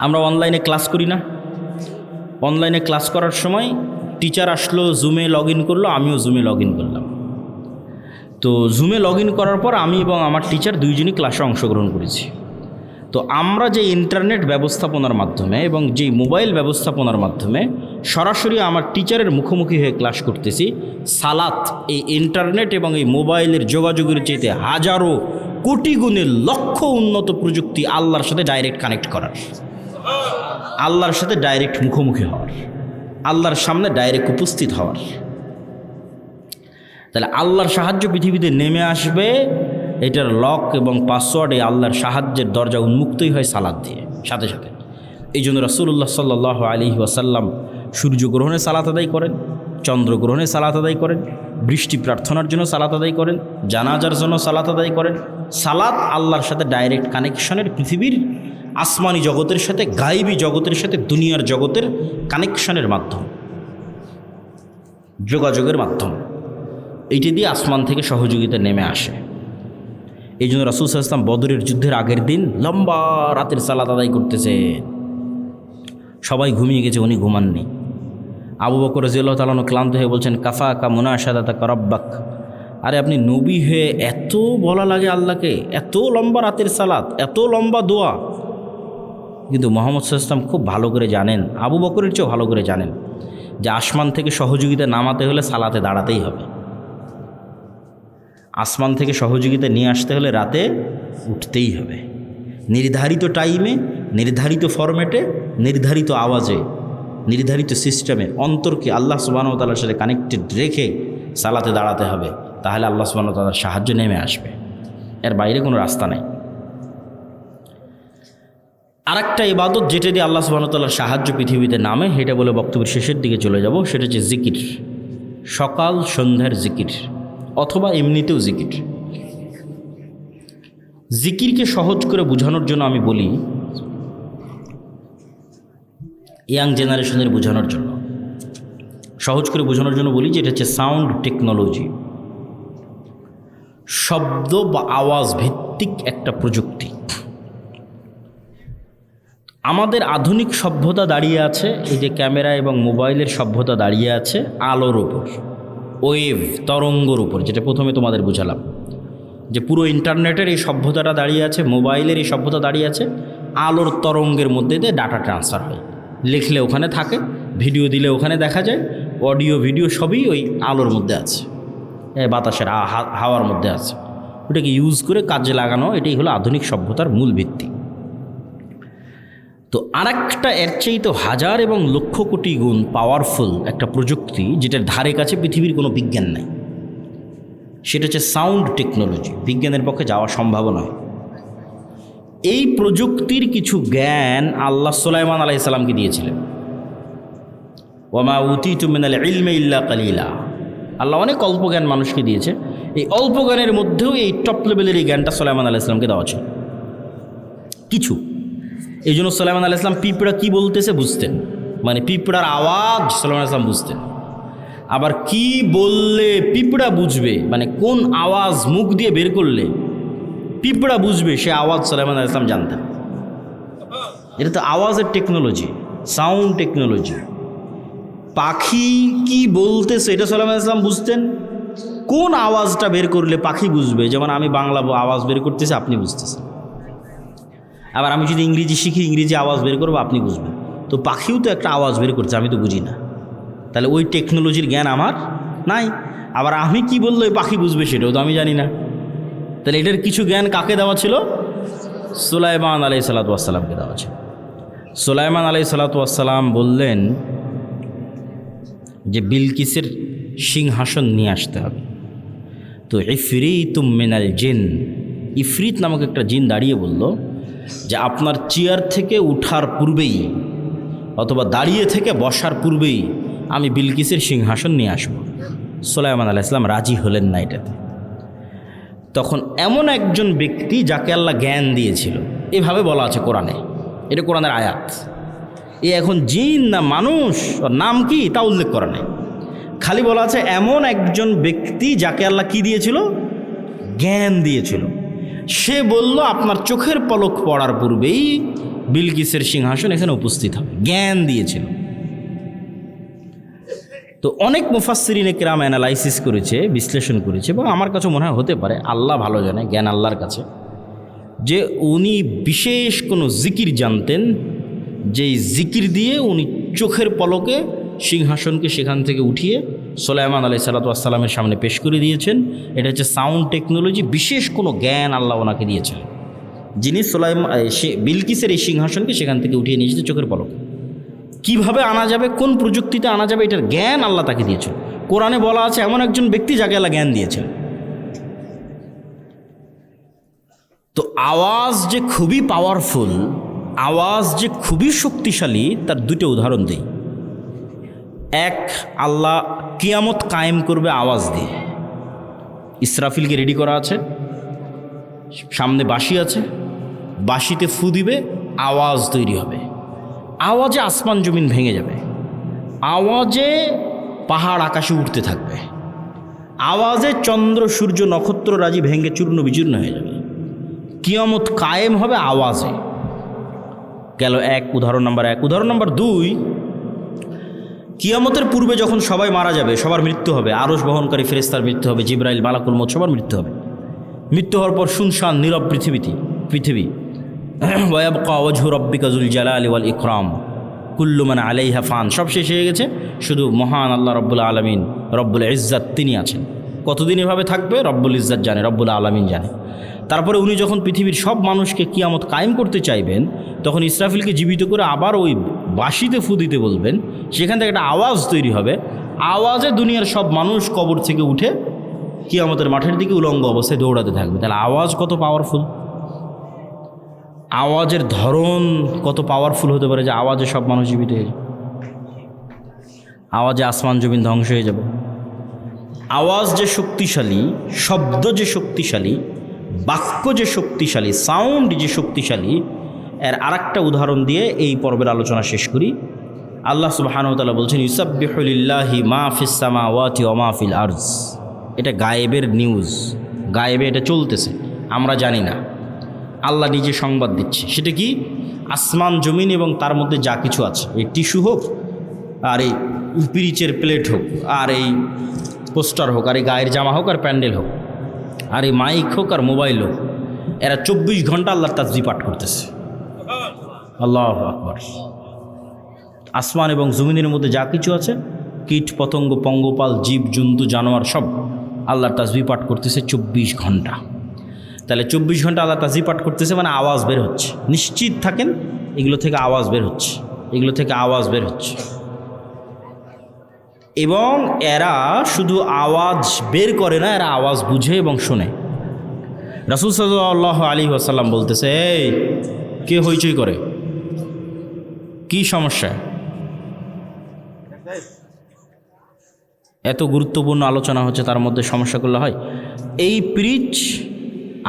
আমরা অনলাইনে ক্লাস করি না? অনলাইনে ক্লাস করার সময় টিচার আসলো, জুমে লগ ইন করলো, আমিও জুমে লগ ইন করলাম। তো জুমে লগ ইন করার পর আমি এবং আমার টিচার দুইজনই ক্লাসে অংশগ্রহণ করেছি। তো আমরা যে ইন্টারনেট ব্যবস্থাপনার মাধ্যমে এবং যে মোবাইল ব্যবস্থাপনার মাধ্যমে সরাসরি আমার টিচারের মুখোমুখি হয়ে ক্লাস করতেছি, সালাত এই ইন্টারনেট এবং এই মোবাইলের যোগাযোগের চাইতে হাজারো কোটি গুণে লক্ষ উন্নত প্রযুক্তি আল্লাহর সাথে ডাইরেক্ট কানেক্ট করার, আল্লাহর সাথে ডাইরেক্ট মুখোমুখি হওয়ার, আল্লাহর সামনে ডাইরেক্ট উপস্থিত হওয়ার। তাহলে আল্লাহর সাহায্য পৃথিবীতে নেমে আসবে, এটার লক এবং পাসওয়ার্ড এই আল্লাহর সাহায্যের দরজা উন্মুক্তই হয় সালাত দিয়ে সাথে সাথে। এই জন্য রাসূলুল্লাহ সাল্লাল্লাহু আলাইহি ওয়াসাল্লাম সূর্যগ্রহণে সালাত আদায় করেন, চন্দ্রগ্রহণে সালাত আদায় করেন, বৃষ্টি প্রার্থনার জন্য সালাত আদায় করেন, জানাজার জন্য সালাত আদায় করেন। সালাত আল্লাহর সাথে ডাইরেক্ট কানেকশনের, পৃথিবীর আসমানি জগতের সাথে, গায়েবী জগতের সাথে, দুনিয়ার জগতের কানেকশনের মাধ্যম, যোগাযোগের মাধ্যম। এইটি দিয়ে আসমান থেকে সহযোগিতা নেমে আসে। এই জন্য রাসূল সাল্লাল্লাহু আলাইহি ওয়াসাল্লাম বদরের যুদ্ধের আগের দিন লম্বা রাতের সালাত আদায় করতেছে, সবাই ঘুমিয়ে গেছে, উনি ঘুমাননি। আবু বকর রাদিয়াল্লাহু তাআলা আনহু ক্লান্ত হয়ে বলছেন, কাফাকা মুনাশাদাতাকা রাব্বাক, আরে আপনি নবী হয়ে এত বলা লাগে আল্লাহকে, এত লম্বা রাতের সালাত, এত লম্বা দোয়া। কিন্তু মুহাম্মদ সাল্লাল্লাহু আলাইহি ওয়াসাল্লাম খুব ভালো করে জানেন, আবু বকরের চেয়েও ভালো করে জানেন যে আসমান থেকে সহযোগিতা নামাতে হলে সালাতে দাঁড়াতেই হবে। আসমান থেকে সহযোগিতা নিয়ে আসতে হলে রাতে উঠতেই হবে, নির্ধারিত টাইমে, নির্ধারিত ফরম্যাটে, নির্ধারিত আওয়াজে, নির্ধারিত সিস্টেমে অন্তরকে আল্লাহ সুবহানাহু ওয়া তাআলার সাথে কানেক্টেড রেখে সালাতে দাঁড়াতে হবে। তাহলে আল্লাহ সুবহানাহু ওয়া তাআলার সাহায্য নেমে আসবে, এর বাইরে কোনো রাস্তা নেই। আরেকটা ইবাদত যেটা দিয়ে আল্লাহ সুবহানাহু ওয়া তাআলার সাহায্য পৃথিবীতে নামে, সেটা বলে বক্তব্যের শেষের দিকে চলে যাব, সেটা হচ্ছে জিকির, সকাল সন্ধ্যার জিকির অথবা এমনিতেও জিকির। জিকিরকে সহজ করে বোঝানোর জন্য আমি বলি, ইয়াং জেনারেশনের বোঝানোর জন্য, সহজ করে বোঝানোর জন্য বলি যে এটা হচ্ছে সাউন্ড টেকনোলজি, শব্দ বা আওয়াজ ভিত্তিক একটা প্রযুক্তি। আমাদের আধুনিক সভ্যতা দাঁড়িয়ে আছে এই যে ক্যামেরা এবং মোবাইলের সভ্যতা দাঁড়িয়ে আছে আলোর উপর, ওয়েভ তরঙ্গর উপর, যেটা প্রথমে তোমাদের বুঝালাম। যে পুরো ইন্টারনেটের এই সভ্যতাটা দাঁড়িয়ে আছে, মোবাইলের এই সভ্যতা দাঁড়িয়ে আছে আলোর তরঙ্গের মধ্যে দিয়ে ডাটা ট্রান্সফার হয়। লিখলে ওখানে থাকে, ভিডিও দিলে ওখানে দেখা যায়, অডিও ভিডিও সবই ওই আলোর মধ্যে আছে, বাতাসের হাওয়ার মধ্যে আছে। ওটাকে ইউজ করে কাজে লাগানো, এটাই হলো আধুনিক সভ্যতার মূল ভিত্তি। তো আরেকটা এর চেয়ে তো হাজার এবং লক্ষ কোটি গুণ পাওয়ারফুল একটা প্রযুক্তি, যেটার ধারে কাছে পৃথিবীর কোনো বিজ্ঞান নাই, সেটা হচ্ছে সাউন্ড টেকনোলজি। বিজ্ঞানের পক্ষে যাওয়া সম্ভব নয়। এই প্রযুক্তির কিছু জ্ঞান আল্লাহ সুলাইমান আলাইহিস সালামকে দিয়েছিলেন। ওয়ামা উতিতু মিনাল ইলমি ইল্লা কালিলা। আল্লাহ অনেক অল্প জ্ঞান মানুষকে দিয়েছে। এই অল্প জ্ঞানের মধ্যেও এই টপ লেভেলের এই জ্ঞানটা সুলাইমান আলাইহিস সালামকে দেওয়া ছিল কিছু। এই জন্য সুলাইমান আলাইহিস সালাম পিঁপড়া কী বলতেছে বুঝতেন, মানে পিঁপড়ার আওয়াজ সুলাইমান আলাইহিস সালাম বুঝতেন। আবার কি বললে পিঁপড়া বুঝবে, মানে কোন আওয়াজ মুখ দিয়ে বের করলে পিঁপড়া বুঝবে, সে আওয়াজ সুলাইমান আলাইহিস সালাম জানতেন। এটা তো আওয়াজের টেকনোলজি, সাউন্ড টেকনোলজি। পাখি কি বলতেছে এটা সুলাইমান আলাইহিস সালাম বুঝতেন। কোন আওয়াজটা বের করলে পাখি বুঝবে, যেমন আমি বাংলা আওয়াজ বের করতেছি আপনি বুঝতেছেন, আবার আমি যদি ইংরেজি শিখি ইংরেজি আওয়াজ বের করবো আপনি বুঝবেন। তো পাখিও তো একটা আওয়াজ বের করছে, আমি তো বুঝি না, তাহলে ওই টেকনোলজির জ্ঞান আমার নাই। আবার আমি কি বললে ওই পাখি বুঝবে সেটাও তো আমি জানি না। তাহলে এটার কিছু জ্ঞান কাকে দেওয়া ছিল? সুলাইমান আলাইহিস সালাতু ওয়াস সালামকে দেওয়া ছিল। সুলাইমান আলাইহিস সালাতু ওয়াস সালাম বললেন যে বিলকিসের সিংহাসন নিয়ে আসতে হবে। তো ইফরিতুম মিনাল জিন, ইফরিত নামক একটা জিন দাঁড়িয়ে বলল যে আপনার চেয়ার থেকে উঠার পূর্বেই অথবা দাঁড়িয়ে থেকে বসার পূর্বেই আমি বিলকিসের সিংহাসন নিয়ে আসব। সুলাইমান আলাইহিস সালাম রাজি হলেন না এটাতে। তখন এমন একজন ব্যক্তি যাকে আল্লাহ জ্ঞান দিয়েছিল, এভাবে বলা আছে কোরআনে, এটা কোরআনের আয়াত। এ এখন জিন না মানুষ, ওর নাম কি তা উল্লেখ করা নেই, খালি বলা আছে এমন একজন ব্যক্তি যাকে আল্লাহ কি দিয়েছিল? জ্ঞান দিয়েছিল। সে বলল আপনার চোখের পলক পড়ার পূর্বেই বিলকিসের সিংহাসন এখানে উপস্থিত হবে, জ্ঞান দিয়েছিল। তো অনেক মুফাসসিরিনে কেরাম অ্যানালাইসিস করেছে, বিশ্লেষণ করেছে, এবং আমার কাছে মনে হয় হতে পারে, আল্লাহ ভালো জানে, জ্ঞান আল্লাহর কাছে, যে উনি বিশেষ কোনো জিকির জানতেন, যেই জিকির দিয়ে উনি চোখের পলকে সিংহাসনকে সেখান থেকে উঠিয়ে সুলাইমান আলাইহিস সালাতু ওয়াস সালামের সামনে পেশ করে দিয়েছেন। এটা হচ্ছে সাউন্ড টেকনোলজি, বিশেষ কোনো জ্ঞান আল্লাহ ওনাকে দিয়েছেন, যিনি বিলকিসের এই সিংহাসনকে সেখান থেকে উঠিয়ে নিয়ে এসেছে চোখের পলকে। কীভাবে আনা যাবে, কোন প্রযুক্তিতে আনা যাবে, এটার জ্ঞান আল্লাহ তাকে দিয়েছেন। কোরআনে বলা আছে এমন একজন ব্যক্তি যাকে আল্লাহ জ্ঞান দিয়েছেন। তো আওয়াজ যে খুবই পাওয়ারফুল, আওয়াজ যে খুবই শক্তিশালী, তার দুটো উদাহরণ দিই। এক, আল্লাহ কিয়ামত কায়েম করবে আওয়াজ দিয়ে। ইসরাফিলকে রেডি করা আছে, সামনে বাঁশি আছে, বাঁশিতে ফু দিবে, আওয়াজ তৈরি হবে, আওয়াজে আসমান জমিন ভেঙে যাবে, আওয়াজে পাহাড় আকাশে উঠতে থাকবে, আওয়াজে চন্দ্র সূর্য নক্ষত্র রাজি ভেঙে চূর্ণ বিচূর্ণ হয়ে যাবে। কিয়ামত কায়েম হবে আওয়াজে। গেল এক, উদাহরণ নাম্বার এক। উদাহরণ নাম্বার দুই, কিয়ামতের পূর্বে যখন সবাই মারা যাবে, সবার মৃত্যু হবে, আরশ বহনকারী ফেরেশতার মৃত্যু হবে, জিবরাইল মালাকুল মউত সবার মৃত্যু হবে। মৃত্যু হওয়ার পর শুনশান নীরব পৃথিবী ওয়ায়াবকা ওয়াজহু রাব্বিকা যুল জালালি ওয়াল ইকরাম কুল্লু মান আলাইহা ফান, সব শেষ হয়ে গেছে, শুধু মহান আল্লাহ রব্বুল আলামিন রব্বুল ইজ্জাত তিনি আছেন। কতদিন এভাবে থাকবে রব্বুল ইজ্জাত জানে, রব্বুল আলামিন জানে। তারপরে উনি যখন পৃথিবীর সব মানুষকে কিয়ামত কায়েম করতে চাইবেন, তখন ইসরাফিলকে জীবিত করে আবার ওই বাঁশিতে ফু দিতে বলবেন, সেখান থেকে একটা আওয়াজ তৈরি হবে, আওয়াজে দুনিয়ার সব মানুষ কবর থেকে উঠে কিয়ামতের মাঠের দিকে উলঙ্গ অবস্থায় দৌড়াতে থাকবে। তাহলে আওয়াজ কত পাওয়ারফুল, আওয়াজের ধরন কত পাওয়ারফুল হতে পারে যে আওয়াজে সব মানুষ জীবিত হয়ে যাবে, আওয়াজে আসমান জমিন ধ্বংস হয়ে যাবে। আওয়াজ যে শক্তিশালী, শব্দ যে শক্তিশালী, বাক্য যে শক্তিশালী, সাউন্ড যে শক্তিশালী, এর আরেকটা উদাহরণ দিয়ে এই পর্বের আলোচনা শেষ করি। আল্লাহ সুবহানাহু ওয়া তাআলা বলছেন ইউসাব্বিহু লিল্লাহি মা ফিস সামাওয়াতি ওয়া মা ফিল আরজ। এটা গায়েবের নিউজ, গায়েবে এটা চলতেছে, আমরা জানি না, আল্লাহ নিজে সংবাদ দিচ্ছে। সেটা কি? আসমান জমিন এবং তার মধ্যে যা কিছু আছে, এই টিস্যু হোক, আর এই পিরিচের প্লেট হোক, আর এই পোস্টার হোক, আর এই গায়ের জামা হোক, আর প্যান্ডেল হোক, আর এই মাইক হোক আর মোবাইল হোক, এরা 24 ঘন্টা আল্লাহর তাসবিহ পাঠ করতেছে। আল্লাহু আকবার। আসমান এবং জমিনের মধ্যে যা কিছু আছে, কীট পতঙ্গ পঙ্গপাল জীব জন্তু জানোয়ার সব আল্লাহর তাসবিহ পাঠ করতেছে 24 ঘন্টা। তাহলে 24 ঘন্টা আল্লাহ তাসবিহ পাঠ করতেছে মানে আওয়াজ বের হচ্ছে। নিশ্চিত থাকেন এগুলো থেকে আওয়াজ বের হচ্ছে, এগুলো থেকে আওয়াজ বের হচ্ছে। এবং এরা শুধু আওয়াজ বের করে না, এরা আওয়াজ বুঝে এবং শোনে। রাসূল সাল্লাল্লাহু আলাইহি ওয়াসাল্লাম বলতেছে, এই কে হইচই করে, কি সমস্যা? এত গুরুত্বপূর্ণ আলোচনা হচ্ছে, তার মধ্যে সমস্যা করলে হয়? এই পিরিচ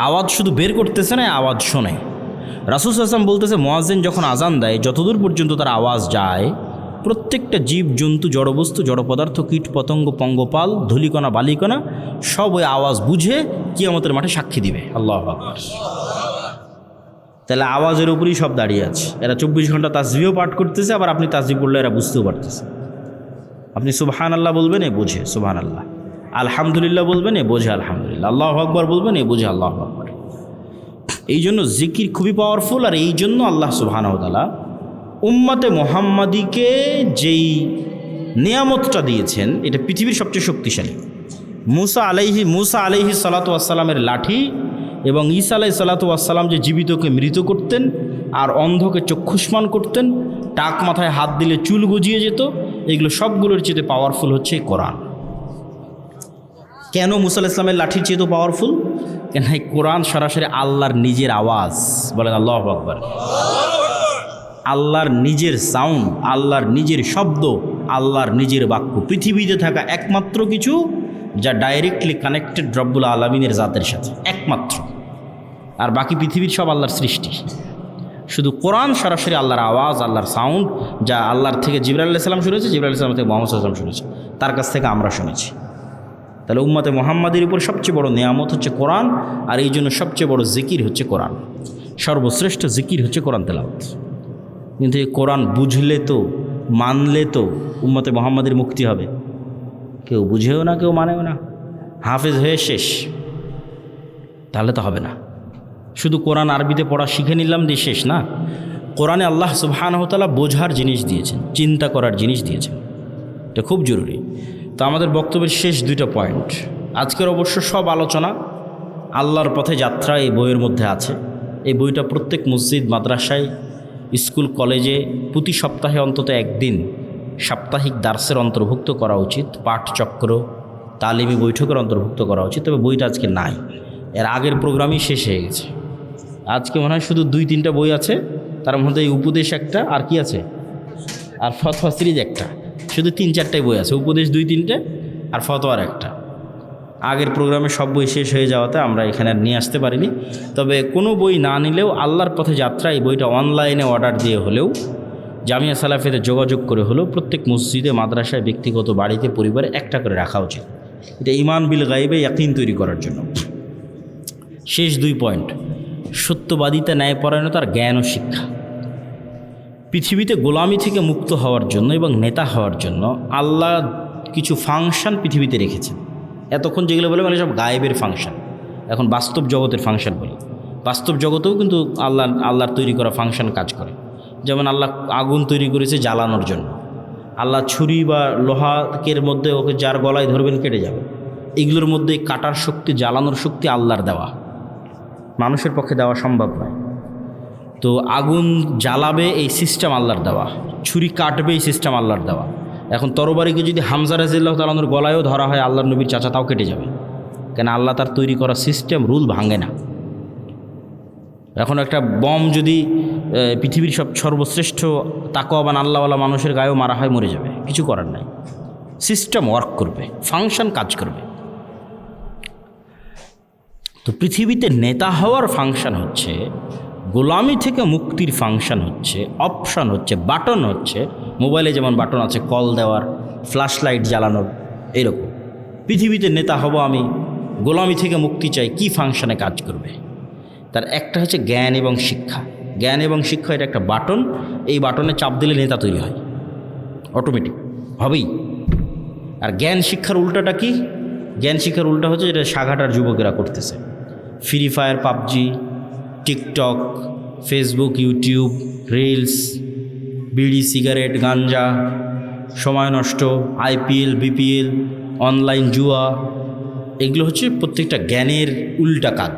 আওয়াজ শুধু বের করতেছে না, আওয়াজ শোনে। রাসূল সাল্লাল্লাহু আলাইহি ওয়াসাল্লাম বলতেছে, মুয়াজ্জিন যখন আজান দেয়, যতদূর পর্যন্ত তার আওয়াজ যায়, প্রত্যেকটা জীব জন্তু জড়বস্তু জড় পদার্থ কীট পতঙ্গ পঙ্গপাল ধূলিকণা বালিকণা সব ওই আওয়াজ বুঝে কিয়ামতের মাঠে সাক্ষী দিবে। আল্লাহু আকবার। তাহলে আওয়াজের উপরেই সব দাঁড়িয়ে আছে। এরা 24 ঘন্টা তাসবিহও পাঠ করতেছে, আবার আপনি তাসবিহ পড়লে এরা বুঝতেও পারতেছে। আপনি সুবহানাল্লাহ বলবেন, এ বোঝে সুবহানাল্লাহ। আলহামদুলিল্লাহ বলবেন, এ বোঝে আলহামদুলিল্লাহ। আল্লাহু আকবার বলবেন, এ বোঝে আল্লাহু আকবার। এই জন্য জিকির খুবই পাওয়ারফুল। আর এই জন্য আল্লাহ সুবহানাহু ওয়া তাআলা উম্মতে মুহাম্মাদিকে যেই নিয়ামতটা দিয়েছেন, এটা পৃথিবীর সবচেয়ে শক্তিশালী। মুসা আলাইহি সালাতু ওয়াসসালামের লাঠি এবং ঈসা আলাইহিস সালাতু ওয়াসসালাম যে জীবিতকে মৃত করতেন আর অন্ধকে চক্ষুষ্মান করতেন, টাক মাথায় হাত দিলে চুল গজিয়ে যেত, এগুলো সবগুলোর চেয়ে পাওয়ারফুল হচ্ছে কোরআন। কেন মুসা আলাইহিস সালামের লাঠির চেয়ে তো পাওয়ারফুল? কেন এই কোরআন সরাসরি আল্লাহর নিজের আওয়াজ। বলেন আল্লাহু আকবার। আল্লাহর নিজের সাউন্ড, আল্লাহর নিজের শব্দ, আল্লাহর নিজের বাক্য। পৃথিবীতে থাকা একমাত্র কিছু যা ডাইরেক্টলি কানেক্টেড রব্বুল আলামিনের জাতের সাথে, একমাত্র। আর বাকি পৃথিবীর সব আল্লাহর সৃষ্টি। শুধু কোরআন সরাসরি আল্লাহর আওয়াজ, আল্লাহর সাউন্ড, যা আল্লাহর থেকে জিবরাইল আলাইহিস সালাম শুনেছে, জিবরাইল আলাইহিস সালাম থেকে মুহাম্মদ সাল্লাল্লাহু আলাইহি ওয়াসাল্লাম শুনেছে, তার কাছ থেকে আমরা শুনেছি। তাহলে উম্মতে মুহাম্মাদের উপর সবচেয়ে বড় নিয়ামত হচ্ছে কোরআন। আর এই জন্য সবচেয়ে বড় জিকির হচ্ছে কোরআন। সর্বশ্রেষ্ঠ জিকির হচ্ছে কোরআন তেলাওয়াত। কিন্তু এই কোরআন বুঝলে তো, মানলে তো উম্মতে মুহাম্মাদের মুক্তি হবে। কেউ বুঝেও না, কেউ মানেও না, হাফেজ হয়ে শেষ, তাহলে তো হবে না। শুধু কোরআন আরবিতে পড়া শিখে নিলাম দিয়ে শেষ না। কোরআনে আল্লাহ সুবহানাহু ওয়া তাআলা বোঝার জিনিস দিয়েছেন, চিন্তা করার জিনিস দিয়েছেন। এটা খুব জরুরি। তো আমাদের বক্তব্যের শেষ 2টা পয়েন্ট। আজকের অবশ্য সব আলোচনা আল্লাহর পথে যাত্রা এই বইয়ের মধ্যে আছে। এই বইটা প্রত্যেক মসজিদ, মাদ্রাসায়, স্কুল, কলেজে প্রতি সপ্তাহে অন্তত একদিন সাপ্তাহিক দার্সের অন্তর্ভুক্ত করা উচিত। পাঠচক্র, তালিমি বৈঠকের অন্তর্ভুক্ত করা উচিত। তবে বইটা আজকে নাই, এর আগের প্রোগ্রামই শেষ হয়ে গেছে। আজকে মনে হয় শুধু 2-3টা বই আছে, তার মধ্যে এই উপদেশ একটা, আর কি আছে, আর ফতোয়া সিরিজ একটা। শুধু 3-4টাই বই আছে, উপদেশ 2-3টে আর ফতোয়ার একটা। আগের প্রোগ্রামে সব বই শেষ হয়ে যাওয়াতে আমরা এখানে আর নিয়ে আসতে পারিনি। তবে কোনো বই না নিলেও আল্লাহর পথে যাত্রা এই বইটা অনলাইনে অর্ডার দিয়ে হলেও, জামিয়া সালাফিতে যোগাযোগ করে হলেও প্রত্যেক মসজিদে, মাদ্রাসায়, ব্যক্তিগত বাড়িতে, পরিবারে একটা করে রাখা উচিত। এটা ঈমান বিল গায়বে ইয়াকিন তৈরি করার জন্য। শেষ 2 পয়েন্ট, সত্যবাদিতা, ন্যায়পরায়ণতা আর জ্ঞান ও শিক্ষা। পৃথিবীতে গোলামি থেকে মুক্ত হওয়ার জন্য এবং নেতা হওয়ার জন্য আল্লাহ কিছু ফাংশন পৃথিবীতে রেখেছেন। এতক্ষণ যেগুলো বলে মানে সব গায়েবের ফাংশন, এখন বাস্তব জগতের ফাংশন বলি। বাস্তব জগতেও কিন্তু আল্লাহর তৈরি করা ফাংশন কাজ করে। যেমন আল্লাহ আগুন তৈরি করেছে জ্বালানোর জন্য। আল্লাহ ছুরি বা লোহাকের মধ্যে ওকে যার গলায় ধরবেন কেটে যাবে। এগুলোর মধ্যে কাটার শক্তি, জ্বালানোর শক্তি আল্লাহর দেওয়া, মানুষের পক্ষে দেওয়া সম্ভব নয়। তো আগুন জ্বালাবে এই সিস্টেম আল্লাহর দেওয়া, ছুরি কাটবে এই সিস্টেম আল্লাহর দেওয়া। এখন তরবারিকে যদি হামজা রাদিয়াল্লাহু তাআলার গলায়ও ধরা হয় আল্লাহর নবীর চাচা, তাও কেটে যাবে, কেন আল্লাহ তার তৈরি করা সিস্টেম, রুল ভাঙে না। এখন একটা বম যদি পৃথিবীর সর্বশ্রেষ্ঠ তাকওয়াবান আল্লাহওয়ালা মানুষের গায়েও মারা হয়, মরে যাবে, কিছু করার নাই। সিস্টেম ওয়ার্ক করবে, ফাংশন কাজ করবে। তো পৃথিবীতে নেতা হওয়ার ফাংশন হচ্ছে, গোলামি থেকে মুক্তির ফাংশন হচ্ছে, অপশন হচ্ছে, বাটন হচ্ছে। মোবাইলে যেমন বাটন আছে কল দেওয়ার, ফ্ল্যাশ লাইট জ্বালানোর, এরকম পৃথিবীতে নেতা হব আমি, গোলামি থেকে মুক্তি চাই, কি ফাংশনে কাজ করবে? তার একটা হচ্ছে জ্ঞান এবং শিক্ষা। জ্ঞান এবং শিক্ষা এটা একটা বাটন, এই বাটনে চাপ দিলে নেতা তৈরি হয়, অটোমেটিক হবেই। আর জ্ঞান শিক্ষার উল্টাটা কি? জ্ঞান শিক্ষার উল্টা হচ্ছে যেটা সাঘাটার যুবকেরা করতেছে। Free fire, PUBG, TikTok, Facebook, YouTube, reels, বিড়ি, সিগারেট, গাঞ্জা, সময় নষ্ট, আইপিএল, বিপিএল, অনলাইন জুয়া, এগুলো হচ্ছে প্রত্যেকটা জ্ঞানের উল্টা কাজ।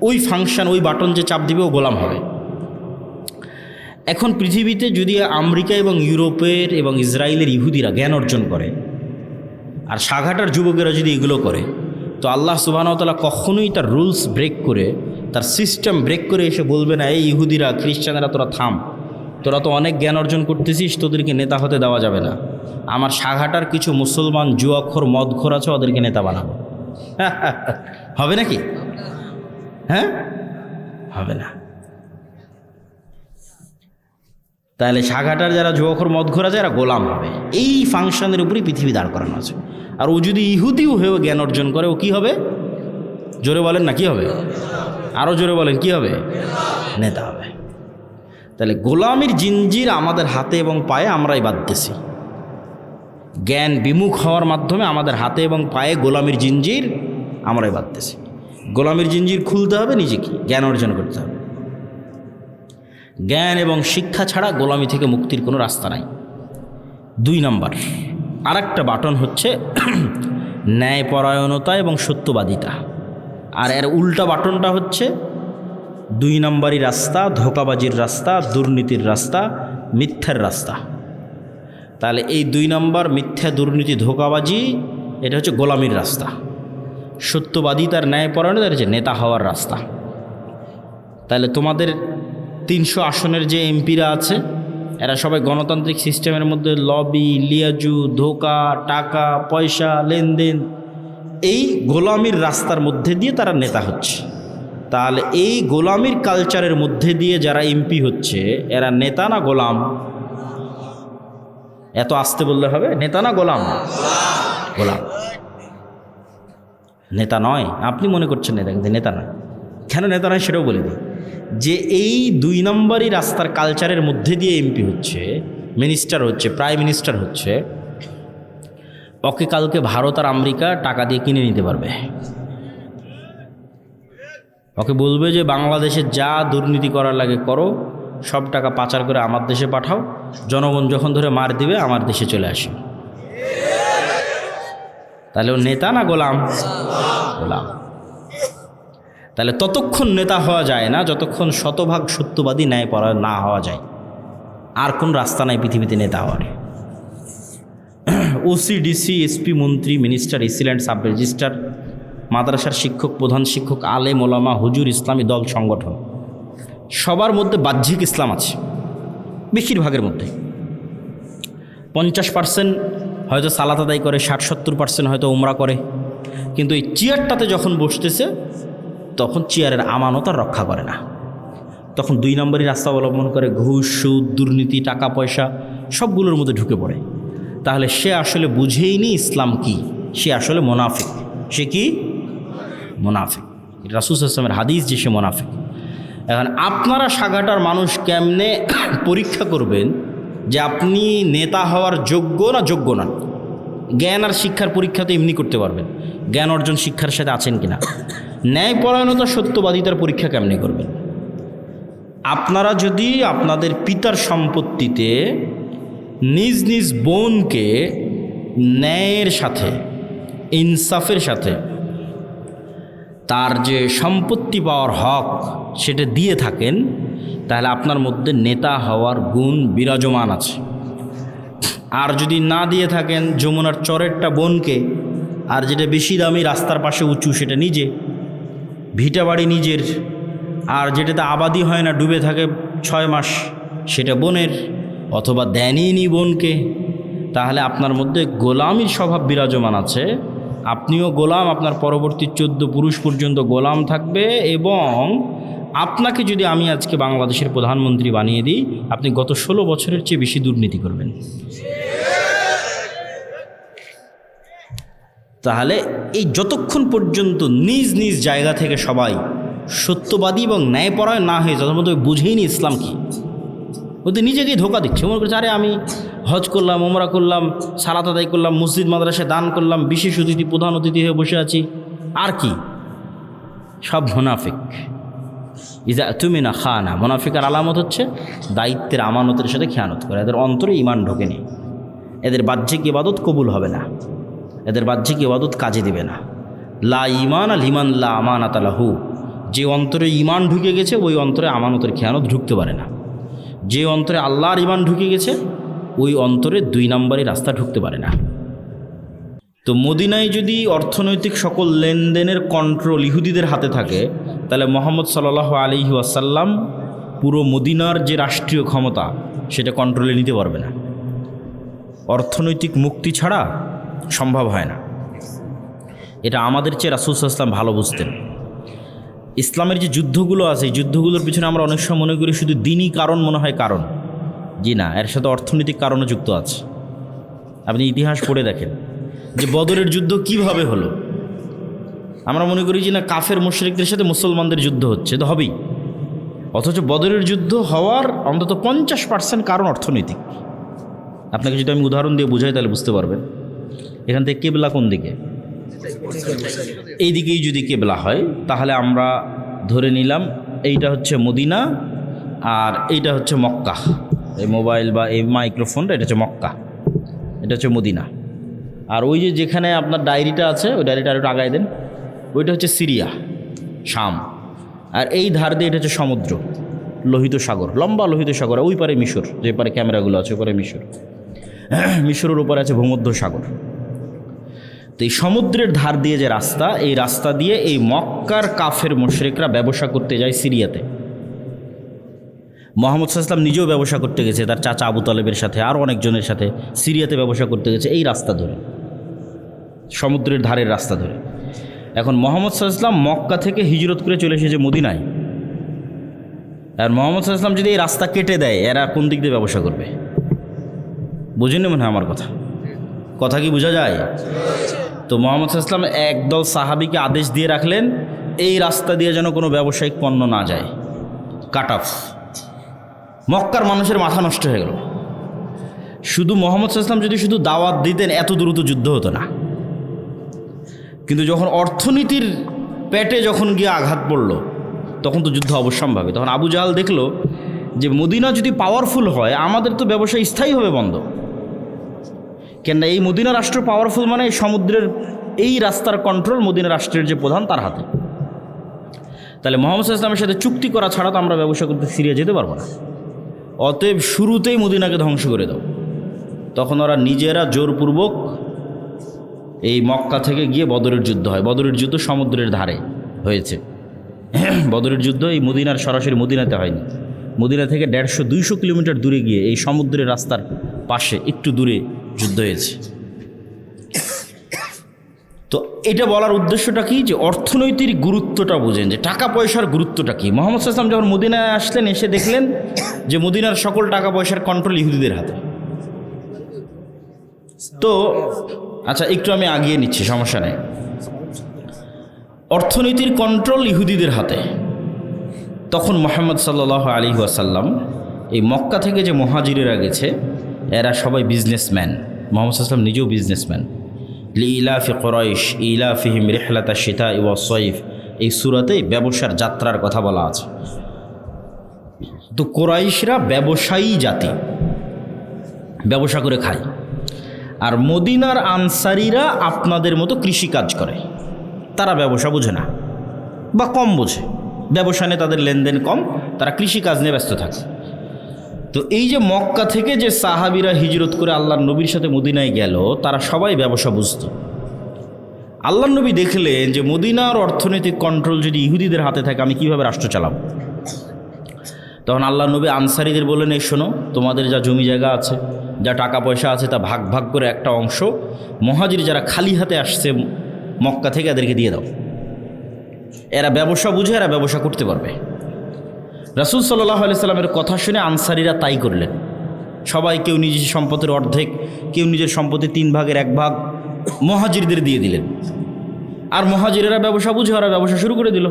ওই ফাংশন, ওই বাটন যে চাপ দিবে ও গোলাম হবে। এখন পৃথিবীতে যদি আমেরিকা এবং ইউরোপের এবং ইসরায়েলের ইহুদিরা জ্ঞান অর্জন করে আর সাঘাটার যুবকেরা যদি এগুলো করে, তো আল্লাহ সুবহানাহু ওয়া তাআলা কখনোই তার রুলস ব্রেক করে, তার সিস্টেম ব্রেক করে এসে বলবে না, এই ইহুদিরা, খ্রিস্টানেরা, তোরা থাম, তোরা তো অনেক জ্ঞান অর্জন করতেছিস, তোদেরকে নেতা হতে দেওয়া যাবে না। আমার সাঘাটার কিছু মুসলমান জুয়াখোর, মদখোর আছে, ওদেরকে নেতা বানাবো। হবে নাকি? হ্যাঁ, হবে না। তাহলে সাঘাটার যারা জুয়াখোর, মদখোর আছে, এরা গোলাম হবে। এই ফাংশনের উপরই পৃথিবী দাঁড় করানো আছে। আর ও যদি ইহুদিও হয়েও জ্ঞান অর্জন করে, ও কী হবে? জোরে বলেন না, কী হবে? আরও জোরে বলেন, কী হবে? নেতা হবে। তাহলে গোলামির জিঞ্জির আমাদের হাতে এবং পায়ে আমরাই বাঁধতেছি। জ্ঞান বিমুখ হওয়ার মাধ্যমে আমাদের হাতে এবং পায়ে গোলামির জিঞ্জির আমরাই বাঁধতেছি। গোলামির জিঞ্জির খুলতে হবে, নিজেকে জ্ঞান অর্জন করতে হবে। জ্ঞান এবং শিক্ষা ছাড়া গোলামি থেকে মুক্তির কোনো রাস্তা নাই। 2 নম্বর আরেকটা বাটন হচ্ছে ন্যায়পরায়ণতা এবং সত্যবাদিতা। আর এর উল্টা বাটনটা হচ্ছে 2 নম্বরই রাস্তা, ধোঁকাবাজির রাস্তা, দুর্নীতির রাস্তা, মিথ্যার রাস্তা। তাহলে এই 2 নম্বর মিথ্যা, দুর্নীতি, ধোঁকাবাজি, এটা হচ্ছে গোলামির রাস্তা। সত্যবাদিতার, ন্যায়পরায়ণতা, এটা হচ্ছে নেতা হওয়ার রাস্তা। তাহলে তোমাদের 300 আসনের যে এমপিরা আছে, এরা সবাই গণতান্ত্রিক সিস্টেমের মধ্যে লবি, লিয়াজু, ধোঁকা, টাকা পয়সা, লেনদেন, এই গোলামির রাস্তার মধ্যে দিয়ে তারা নেতা হচ্ছে। তাহলে এই গোলামির কালচারের মধ্যে দিয়ে যারা এমপি হচ্ছে, এরা নেতা না গোলাম? এত আস্তে বললে হবে? নেতা না গোলাম? গোলাম। নেতা নয়। আপনি মনে করছেন নেতা, কিন্তু নেতা নয়। কেন নেতা নয় সেটাও বলে দিই। যে এই 2 নম্বরই রাস্তার কালচারের মধ্যে দিয়ে এমপি হচ্ছে, মিনিস্টার হচ্ছে, প্রাইম মিনিস্টার হচ্ছে, ওকে কালকে ভারত আর আমেরিকা টাকা দিয়ে কিনে নিতে পারবে। ওকে বলবে যে বাংলাদেশে যা দুর্নীতি করার লাগে করো, সব টাকা পাচার করে আমার দেশে পাঠাও, জনগণ যখন ধরে মার দিবে আমার দেশে চলে আসে। তাহলে ও নেতা না গোলাম? গোলাম। তাহলে ততক্ষণ নেতা হওয়া যায় না যতক্ষণ শতভাগ সত্যবাদী, ন্যায়পরায়ণ না হওয়া যায়। আর কোন রাস্তা নাই পৃথিবীতে নেতা হওয়ার। ওসি, ডিসি, এসপি, মন্ত্রী, মিনিস্টার, এসিল্যান্ড, সাব রেজিস্ট্রার, মাদ্রাসার শিক্ষক, প্রধান শিক্ষক, আলেম, ওলামা, হুজুর, ইসলামী দল, সংগঠন, সবার মধ্যে বাহ্যিক ইসলাম আছে। বেশিরভাগের মধ্যে 50% হয়তো সালাত আদায় করে, 60-70% হয়তো উমরা করে। কিন্তু এই চেয়ারটাতে যখন বসতেছে, তখন চেয়ারের আমানত আর রক্ষা করে না। তখন 2 নম্বরই রাস্তা অবলম্বন করে, ঘুষ, সুদ, দুর্নীতি, টাকা পয়সা সবগুলোর মধ্যে ঢুকে পড়ে। তাহলে সে আসলে বুঝেইনি ইসলাম কি, সে আসলে মোনাফিক। সে কি? মোনাফিক। রাসূল সাল্লাল্লাহু আলাইহি ওয়াসাল্লামের হাদিস যে সে মোনাফিক। এখন আপনারা সাঘাটার মানুষ কেমনে পরীক্ষা করবেন যে আপনি নেতা হওয়ার যোগ্য না যোগ্য নন? জ্ঞান আর শিক্ষার পরীক্ষা তো এমনি করতে পারবেন, জ্ঞান অর্জন শিক্ষার সাথে আছেন কিনা। ন্যায়পরায়ণতা, সত্যবাদিতার পরীক্ষা কেমনে করবেন? আপনারা যদি আপনাদের পিতার সম্পত্তিতে নিজ নিজ বোনকে ন্যায়ের সাথে, ইনসাফের সাথে তার যে সম্পত্তি পাওয়ার হক সেটা দিয়ে থাকেন, তাহলে আপনার মধ্যে নেতা হওয়ার গুণ বিরাজমান আছে। আর যদি না দিয়ে থাকেন, যমুনার চরেরটা বোনকে, আর যেটা বেশি দামি, রাস্তার পাশে উঁচু, সেটা নিজে, ভিটা বাড়ি নিজের, আর যেটাতে আবাদি হয় না, ডুবে থাকে 6 মাস, সেটা বোনের, অথবা দেনইনি বোনকে, তাহলে আপনার মধ্যে গোলামির স্বভাব বিরাজমান আছে। আপনিও গোলাম, আপনার পরবর্তী 14 পুরুষ পর্যন্ত গোলাম থাকবে। এবং আপনাকে যদি আমি আজকে বাংলাদেশের প্রধানমন্ত্রী বানিয়ে দিই, আপনি গত 16 বছরের চেয়ে বেশি দুর্নীতি করবেন। তাহলে এই যতক্ষণ পর্যন্ত নিজ নিজ জায়গা থেকে সবাই সত্যবাদী এবং ন্যায়পরায়ণ না হয়ে, যতক্ষণ পর্যন্ত বুঝেইনি ইসলাম কি, ওদের নিজেকেই ধোকা দিচ্ছে। মনে করছে আরে আমি হজ করলাম, ওমরা করলাম, সালাত আদায় করলাম, মসজিদ মাদ্রাসায় দান করলাম, বিশেষ অতিথি প্রধান অতিথি হয়ে বসে আছি, আর কি? সব মুনাফিক। ইজা তুমি না খানা, মুনাফিকের আলামত হচ্ছে দায়িত্বের আমানতের সাথে খেয়ানত করে। এদের অন্তরে ঈমান ঢোকেনি, এদের বাহ্যিক ইবাদত কবুল হবে না, এদের বাহ্যিক ইবাদত কাজে দিবে না। লা ঈমান আল ঈমান লা আমানাত লাহু, যে অন্তরে ঈমান ঢুকে গেছে ওই অন্তরে আমানতের খেয়ানত ঢুকতে পারে না। যে অন্তরে আল্লাহর ঈমান ঢুকে গেছে ওই অন্তরে 2 নম্বরের রাস্তা ঢুকতে পারে না। তো মদিনায় যদি অর্থনৈতিক সকল লেনদেনের কন্ট্রোল ইহুদিদের হাতে থাকে, তাহলে মুহাম্মদ সাল্লাল্লাহু আলাইহি ওয়াসাল্লাম পুরো মদিনার যে রাষ্ট্রীয় ক্ষমতা সেটা কন্ট্রোলে নিতে পারবে না। অর্থনৈতিক মুক্তি ছাড়া সম্ভব হয় না। এটা আমাদের চেয়ে রাসূল সাল্লাল্লাহু আলাইহি ওয়াসাল্লাম ভালো বুঝতেন। ইসলামের যে যুদ্ধগুলো আছে এই যুদ্ধগুলোর পিছনে আমরা অনেক সময় মনে করি শুধু দিনই কারণ মনে হয় কারণ, জি না, এর সাথে অর্থনৈতিক কারণও যুক্ত আছে। আপনি ইতিহাস পড়ে দেখেন যে বদরের যুদ্ধ কিভাবে হলো। আমরা মনে করি যে না কাফের মুশরিকদের সাথে মুসলমানদের যুদ্ধ হচ্ছে, তো হবেই, অথচ বদরের যুদ্ধ হওয়ার অন্তত 50% কারণ অর্থনৈতিক। আপনাকে যদি আমি উদাহরণ দিয়ে বুঝাই তাহলে বুঝতে পারবেন। এখান থেকে কেবলা কোন দিকে? এই দিকেই যদি কেবলা হয় তাহলে আমরা ধরে নিলাম এইটা হচ্ছে মদিনা আর এইটা হচ্ছে মক্কা। এই মোবাইল বা এই মাইক্রোফোনটা এটা হচ্ছে মক্কা, এটা হচ্ছে মদিনা। আর ওই যে যেখানে আপনার ডায়েরিটা আছে ওই ডায়েরিটা আরও আগায় দেন, ওইটা হচ্ছে সিরিয়া, শাম। আর এই ধার দিয়ে এটা হচ্ছে সমুদ্র, লোহিত সাগর, লম্বা লোহিত সাগর। ওই পারে মিশর, যে পারে ক্যামেরাগুলো আছে ওই পারে মিশর, মিশরের উপরে আছে ভূমধ্য সাগর। তো এই সমুদ্রের ধার দিয়ে যে রাস্তা, এই রাস্তা দিয়ে এই মক্কার কাফের মুশরিকরা ব্যবসা করতে যায় সিরিয়াতে। মুহাম্মদ সাল্লাল্লাহু আলাইহি ওয়াসাল্লাম নিজেও ব্যবসা করতে গেছে তার চাচা আবু তালেবের সাথে, আরও অনেকজনের সাথে সিরিয়াতে ব্যবসা করতে গেছে এই রাস্তা ধরে, সমুদ্রের ধারের রাস্তা ধরে। এখন মুহাম্মদ সাল্লাল্লাহু আলাইহি ওয়াসাল্লাম মক্কা থেকে হিজরত করে চলে এসেছে মদিনায়। আর মুহাম্মদ সাল্লাল্লাহু আলাইহি ওয়াসাল্লাম যদি এই রাস্তা কেটে দেয় এরা কোন দিক দিয়ে ব্যবসা করবে? বুঝেননি মনে হয় আমার কথা কি বোঝা যায়? তো মুহাম্মদ সাল্লাল্লাহু আলাইহি ওয়াসাল্লাম একদল সাহাবীকে আদেশ দিয়ে রাখলেন এই রাস্তা দিয়ে যেন কোনো ব্যবসায়িক পণ্য না যায়, কাট অফ। মক্কার মানুষের মাথা নষ্ট হয়ে গেল। শুধু মুহাম্মদ সাল্লাল্লাহু আলাইহি ওয়াসাল্লাম যদি শুধু দাওয়াত দিতেন এত দ্রুত যুদ্ধ হতো না। কিন্তু যখন অর্থনীতির পেটে যখন গিয়ে আঘাত পড়ল তখন তো যুদ্ধ অবশ্যম্ভাবী। তখন আবু জাহাল দেখলো যে মদিনা যদি পাওয়ারফুল হয় আমাদের তো ব্যবসা স্থায়ীভাবে বন্ধ। কেন এই মদিনা রাষ্ট্র পাওয়ারফুল মানে সমুদ্রের এই রাস্তার কন্ট্রোল মদিনা রাষ্ট্রের যে প্রধান তার হাতে। তাহলে মুহাম্মদ সাল্লাল্লাহু আলাইহি ওয়াসাল্লামের সাথে চুক্তি করা ছাড়া তো আমরা ব্যবসা করতে সিরিয়া যেতে পারবো না। অতএব শুরুতেই মদিনাকে ধ্বংস করে দাও। তখন ওরা নিজেরা জোরপূর্বক এই মক্কা থেকে গিয়ে বদরের যুদ্ধ হয়। বদরের যুদ্ধ সমুদ্রের ধারে হয়েছে। বদরের যুদ্ধ এই মদিনার সরাসরি মদিনাতে হয়নি, মদিনা থেকে 150-200 কিলোমিটার দূরে গিয়ে এই সমুদ্রের রাস্তার পাশে একটু দূরে যুদ্ধ হয়েছে। তো এটা বলার উদ্দেশ্যটা কি, যে অর্থনৈতিক গুরুত্বটা বুঝেন, যে টাকা পয়সার গুরুত্বটা কি। মুহাম্মদ সাল্লাল্লাহু আলাইহি ওয়াসাল্লাম যখন মদিনায় আসলেন এসে দেখলেন যে মদিনার সকল টাকা পয়সার কন্ট্রোল ইহুদিদের হাতে। তো আচ্ছা একটু আমি আগিয়ে নিচ্ছি, সমস্যা নেই। অর্থনীতির কন্ট্রোল ইহুদিদের হাতে। তখন মুহাম্মদ সাল্লাল্লাহু আলাইহি ওয়াসাল্লাম এই মক্কা থেকে যে মুহাজিরেরা গেছে এরা সবাই বিজনেসম্যান। মুহাম্মদ সাল্লাল্লাহু আলাইহি ওয়াসাল্লাম নিজেও বিজনেসম্যান। লিইলাফি কুরাইশ ইলাফিহিম রিহলাতা শিতা ওয়াস সাইফ, এই সূরাতে ব্যবসার যাত্রার কথা বলা আছে। তো কুরাইশরা ব্যবসায়ী জাতি, ব্যবসা করে খায়। আর মদিনার আনসারীরা আপনাদের মতো কৃষিকাজ করে, তারা ব্যবসা বোঝে না বা কম বোঝে, ব্যবসা নিয়ে তাদের লেনদেন কম, তারা কৃষিকাজ নিয়ে ব্যস্ত থাকে। তো এই যে মক্কা থেকে যে সাহাবীরা হিজরত করে আল্লাহর নবীর সাথে মদিনায় গেল তারা সবাই ব্যবসা বুঝত। আল্লাহর নবী দেখলেন যে মদিনার অর্থনৈতিক কন্ট্রোল যদি ইহুদিদের হাতে থাকে আমি কিভাবে রাষ্ট্র চালাবো। তখন আল্লাহর নবী আনসারীদের বললেন, এই শোনো, তোমাদের যা জমি জায়গা আছে, যা টাকা পয়সা আছে তা ভাগ ভাগ করে একটা অংশ মুহাজির যারা খালি হাতে আসছে মক্কা থেকে এদেরকে দিয়ে দাও। এরা ব্যবসা বুঝে, এরা ব্যবসা করতে পারবে। রাসূল সাল্লাল্লাহু আলাইহি সাল্লামের কথা শুনে আনসারীরা তাই করলেন। সবাই কেউ নিজের সম্পদের অর্ধেক, কেউ নিজের সম্পত্তির 3 ভাগের 1 ভাগ মুহাজিরদের দিয়ে দিলেন। আর মুহাজিরেরা ব্যবসা বুঝে ওরা ব্যবসা শুরু করে দিল।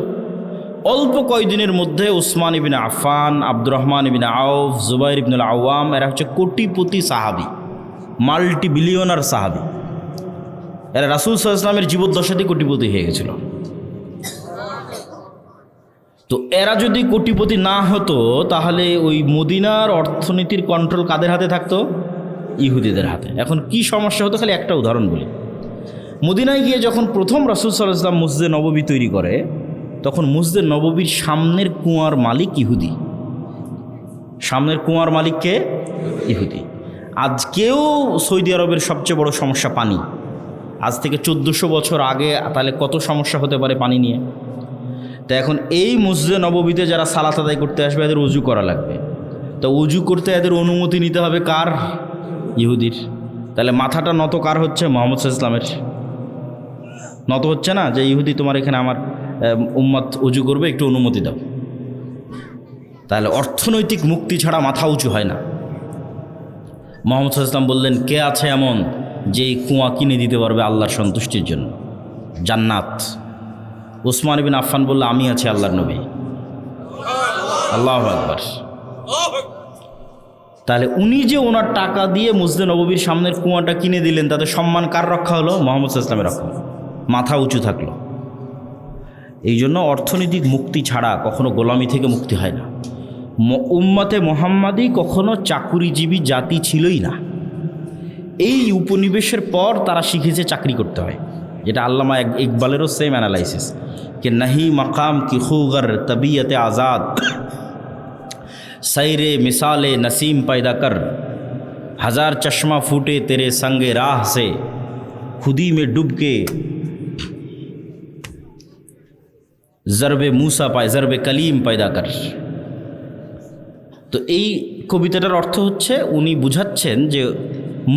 অল্প কয়েকদিনের মধ্যে উসমান ইবনে আফফান, আব্দুর রহমান ইবনে আউফ, জুবাইর ইবনুল আওয়াম এরা হচ্ছে কোটিপতি সাহাবী। মাল্টি বিলিয়নার সাহাবী, এরা রাসূল সাল্লাল্লাহু আলাইহি ওয়াসাল্লামের জীবদ্দশাতে কোটিপতি হয়ে গেছিল। তো এরা যদি কোটিপতি না হতো তাহলে ওই মদিনার অর্থনীতির কন্ট্রোল কাদের হাতে থাকতো? ইহুদিদের হাতে। এখন কি সমস্যা হতো খালি একটা উদাহরণ বলি। মদিনায় গিয়ে যখন প্রথম রাসূল সাল্লাল্লাহু আলাইহি ওয়াসাল্লাম মসজিদে নববী তৈরি করে, তখন মসজিদে নববীর সামনের কুয়ার মালিক ইহুদি। সামনের কুয়ার মালিককে ইহুদি। আজকেও সৌদি আরবের সবচেয়ে বড় সমস্যা পানি। আজ থেকে 1400 বছর আগে তাহলে কত সমস্যা হতে পারে পানি নিয়ে। তো এখন এই মসজিদে নববীতে যারা সালাত আদায় করতে আসবে এদের উজু করা লাগবে। তো উজু করতে এদের অনুমতি নিতে হবে কার? ইহুদির। তাহলে মাথাটা নত কার হচ্ছে? মুহাম্মদ সাল্লাল্লাহু আলাইহি ওয়াসাল্লামের। নত হচ্ছে না যে ইহুদি তোমার এখানে আমার উম্মত উজু করবে, একটু অনুমতি দাও। তাহলে অর্থনৈতিক মুক্তি ছাড়া মাথা উঁচু হয় না। মুহাম্মদ সাল্লাল্লাহু আলাইহি ওয়াসাল্লাম বললেন, কে আছে এমন যে এই কুয়া কিনে দিতে পারবে আল্লাহর সন্তুষ্টির জন্য? জান্নাত। উসমান ইবনে আফফান বলল, আমি আছি আল্লাহর নবী। আল্লাহু আকবার। তাহলে উনি যে ওনার টাকা দিয়ে মসজিদে নববীর সামনের কুয়াটা কিনে দিলেন, তাতে সম্মান কার রক্ষা হলো? মুহাম্মদ সাল্লাল্লাহু আলাইহি ওয়াসাল্লামের রক্ষা হলো, মাথা উঁচু থাকলো। এই জন্য অর্থনৈতিক মুক্তি ছাড়া কখনো গোলামি থেকে মুক্তি হয় না। উম্মতে মুহাম্মাদি কখনো চাকুরিজীবী জাতি ছিলই না। এই উপনিবেশের পর তারা শিখেছে চাকরি করতে হয়। যেটা আল্লামা ইকবালেরও সেম অ্যানালাইসিস, कि नहीं मकाम की खूगर तबीयत आज़ाद सैरे मिसाल नसीम पैदा कर हज़ार चश्मा फूटे तेरे संगे राह से खुदी में डूब के ज़रबे मूसा पाए ज़रबे कलीम पैदा कर। তো এই কবিতাটার অর্থ হচ্ছে উনি বুঝাচ্ছেন যে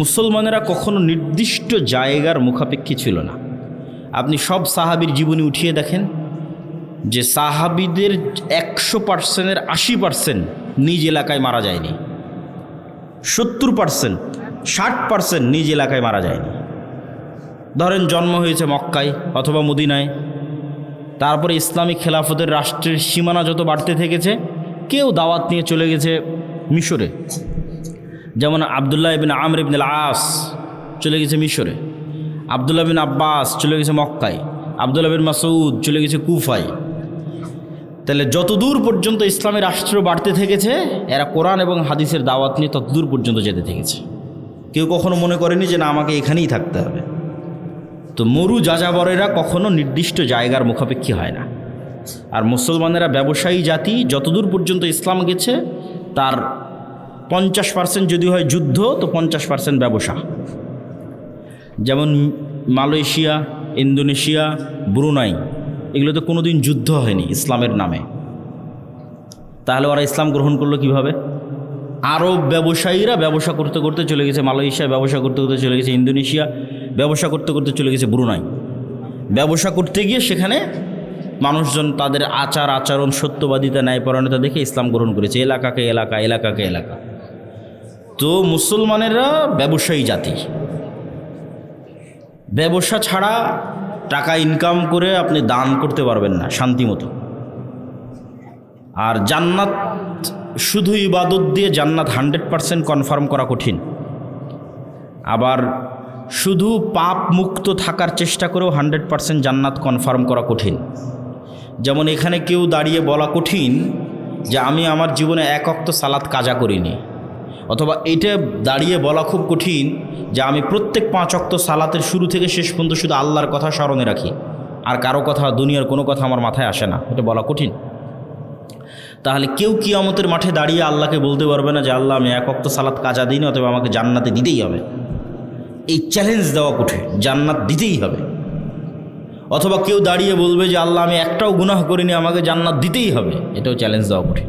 মুসলমানেরা কখনো নির্দিষ্ট জায়গার মুখাপেক্ষী ছিল না। আপনি সব সাহাবীর জীবনী উঠিয়ে দেখেন যে সাহাবীদের 100%-এর 80% নিজ এলাকায় মারা যায়নি, 70% 60% নিজ এলাকায় মারা যায়নি। ধরেন জন্ম হয়েছে মক্কায় অথবা মদিনায়, তারপরে ইসলামিক খেলাফতের রাষ্ট্রের সীমানা যত বাড়তে থেকেছে, কেউ দাওয়াত নিয়ে চলে গেছে মিশরে। যেমন আবদুল্লাহ ইবনে আমর ইবনে আস চলে গেছে মিশরে, আবদুল্লাহ বিন আব্বাস চলে গেছে মক্কায়, আবদুল্লাহ বিন মাসউদ চলে গেছে কুফায়। তাহলে যতদূর পর্যন্ত ইসলামের রাষ্ট্র বাড়তে থেকেছে, এরা কোরআন এবং হাদিসের দাওয়াত নিয়ে ততদূর পর্যন্ত যেতে থেকেছে। কেউ কখনো মনে করেনি যে না আমাকে এখানেই থাকতে হবে। তো মরু যাযাবরেরা কখনো নির্দিষ্ট জায়গার মুখাপেক্ষী হয় না। আর মুসলমানেরা ব্যবসায়ী জাতি, যতদূর পর্যন্ত ইসলাম গেছে তার 50% যদি হয় যুদ্ধ, তো 50% ব্যবসা। যেমন মালয়েশিয়া, ইন্দোনেশিয়া, ব্রুনাই, এগুলোতে কোনো দিন যুদ্ধ হয়নি ইসলামের নামে। তাহলে ওরা ইসলাম গ্রহণ করলো কিভাবে? আরব ব্যবসায়ীরা ব্যবসা করতে করতে চলে গেছে মালয়েশিয়া, ব্যবসা করতে করতে চলে গেছে ইন্দোনেশিয়া, ব্যবসা করতে করতে চলে গেছে ব্রুনাই। ব্যবসা করতে গিয়ে সেখানে মানুষজন তাদের আচার আচরণ, সত্যবাদিতা, ন্যায়পরায়ণতা দেখে ইসলাম গ্রহণ করেছে, এলাকাকে এলাকা, এলাকাকে এলাকা। তো মুসলমানেরা ব্যবসায়ী জাতি। ব্যবসা ছাড়া টাকা ইনকাম করে আপনি দান করতে পারবেন না শান্তিমতো। আর জান্নাত শুধু ইবাদত দিয়ে জান্নাত 100% কনফার্ম করা কঠিন। আবার শুধু পাপ মুক্ত থাকার চেষ্টা করেও 100% জান্নাত কনফার্ম করা কঠিন। যেমন এখানে কেউ দাঁড়িয়ে বলা কঠিন যে আমি আমার জীবনে এক ওয়াক্ত সালাত কাজা করিনি, অথবা এটা দাঁড়িয়ে বলা খুব কঠিন যে আমি প্রত্যেক 5 ওয়াক্ত সালাতের শুরু থেকে শেষ পর্যন্ত শুধু আল্লাহর কথা স্মরণে রাখি, আর কারো কথা, দুনিয়ার কোনো কথা আমার মাথায় আসে না। এটা বলা কঠিন। তাহলে কেউ কিয়ামতের মাঠে দাঁড়িয়ে আল্লাহকে বলতে পারবে না যে আল্লাহ আমি এক ওয়াক্ত সালাত কাজা দিইনি, অথবা আমাকে জান্নাতে দিতেই হবে। এই চ্যালেঞ্জ দেওয়া কঠিন, জান্নাত দিতেই হবে। অথবা কেউ দাঁড়িয়ে বলবে যে আল্লাহ আমি একটাও গুনাহ করিনি, আমাকে জান্নাত দিতেই হবে, এটাও চ্যালেঞ্জ দেওয়া কঠিন।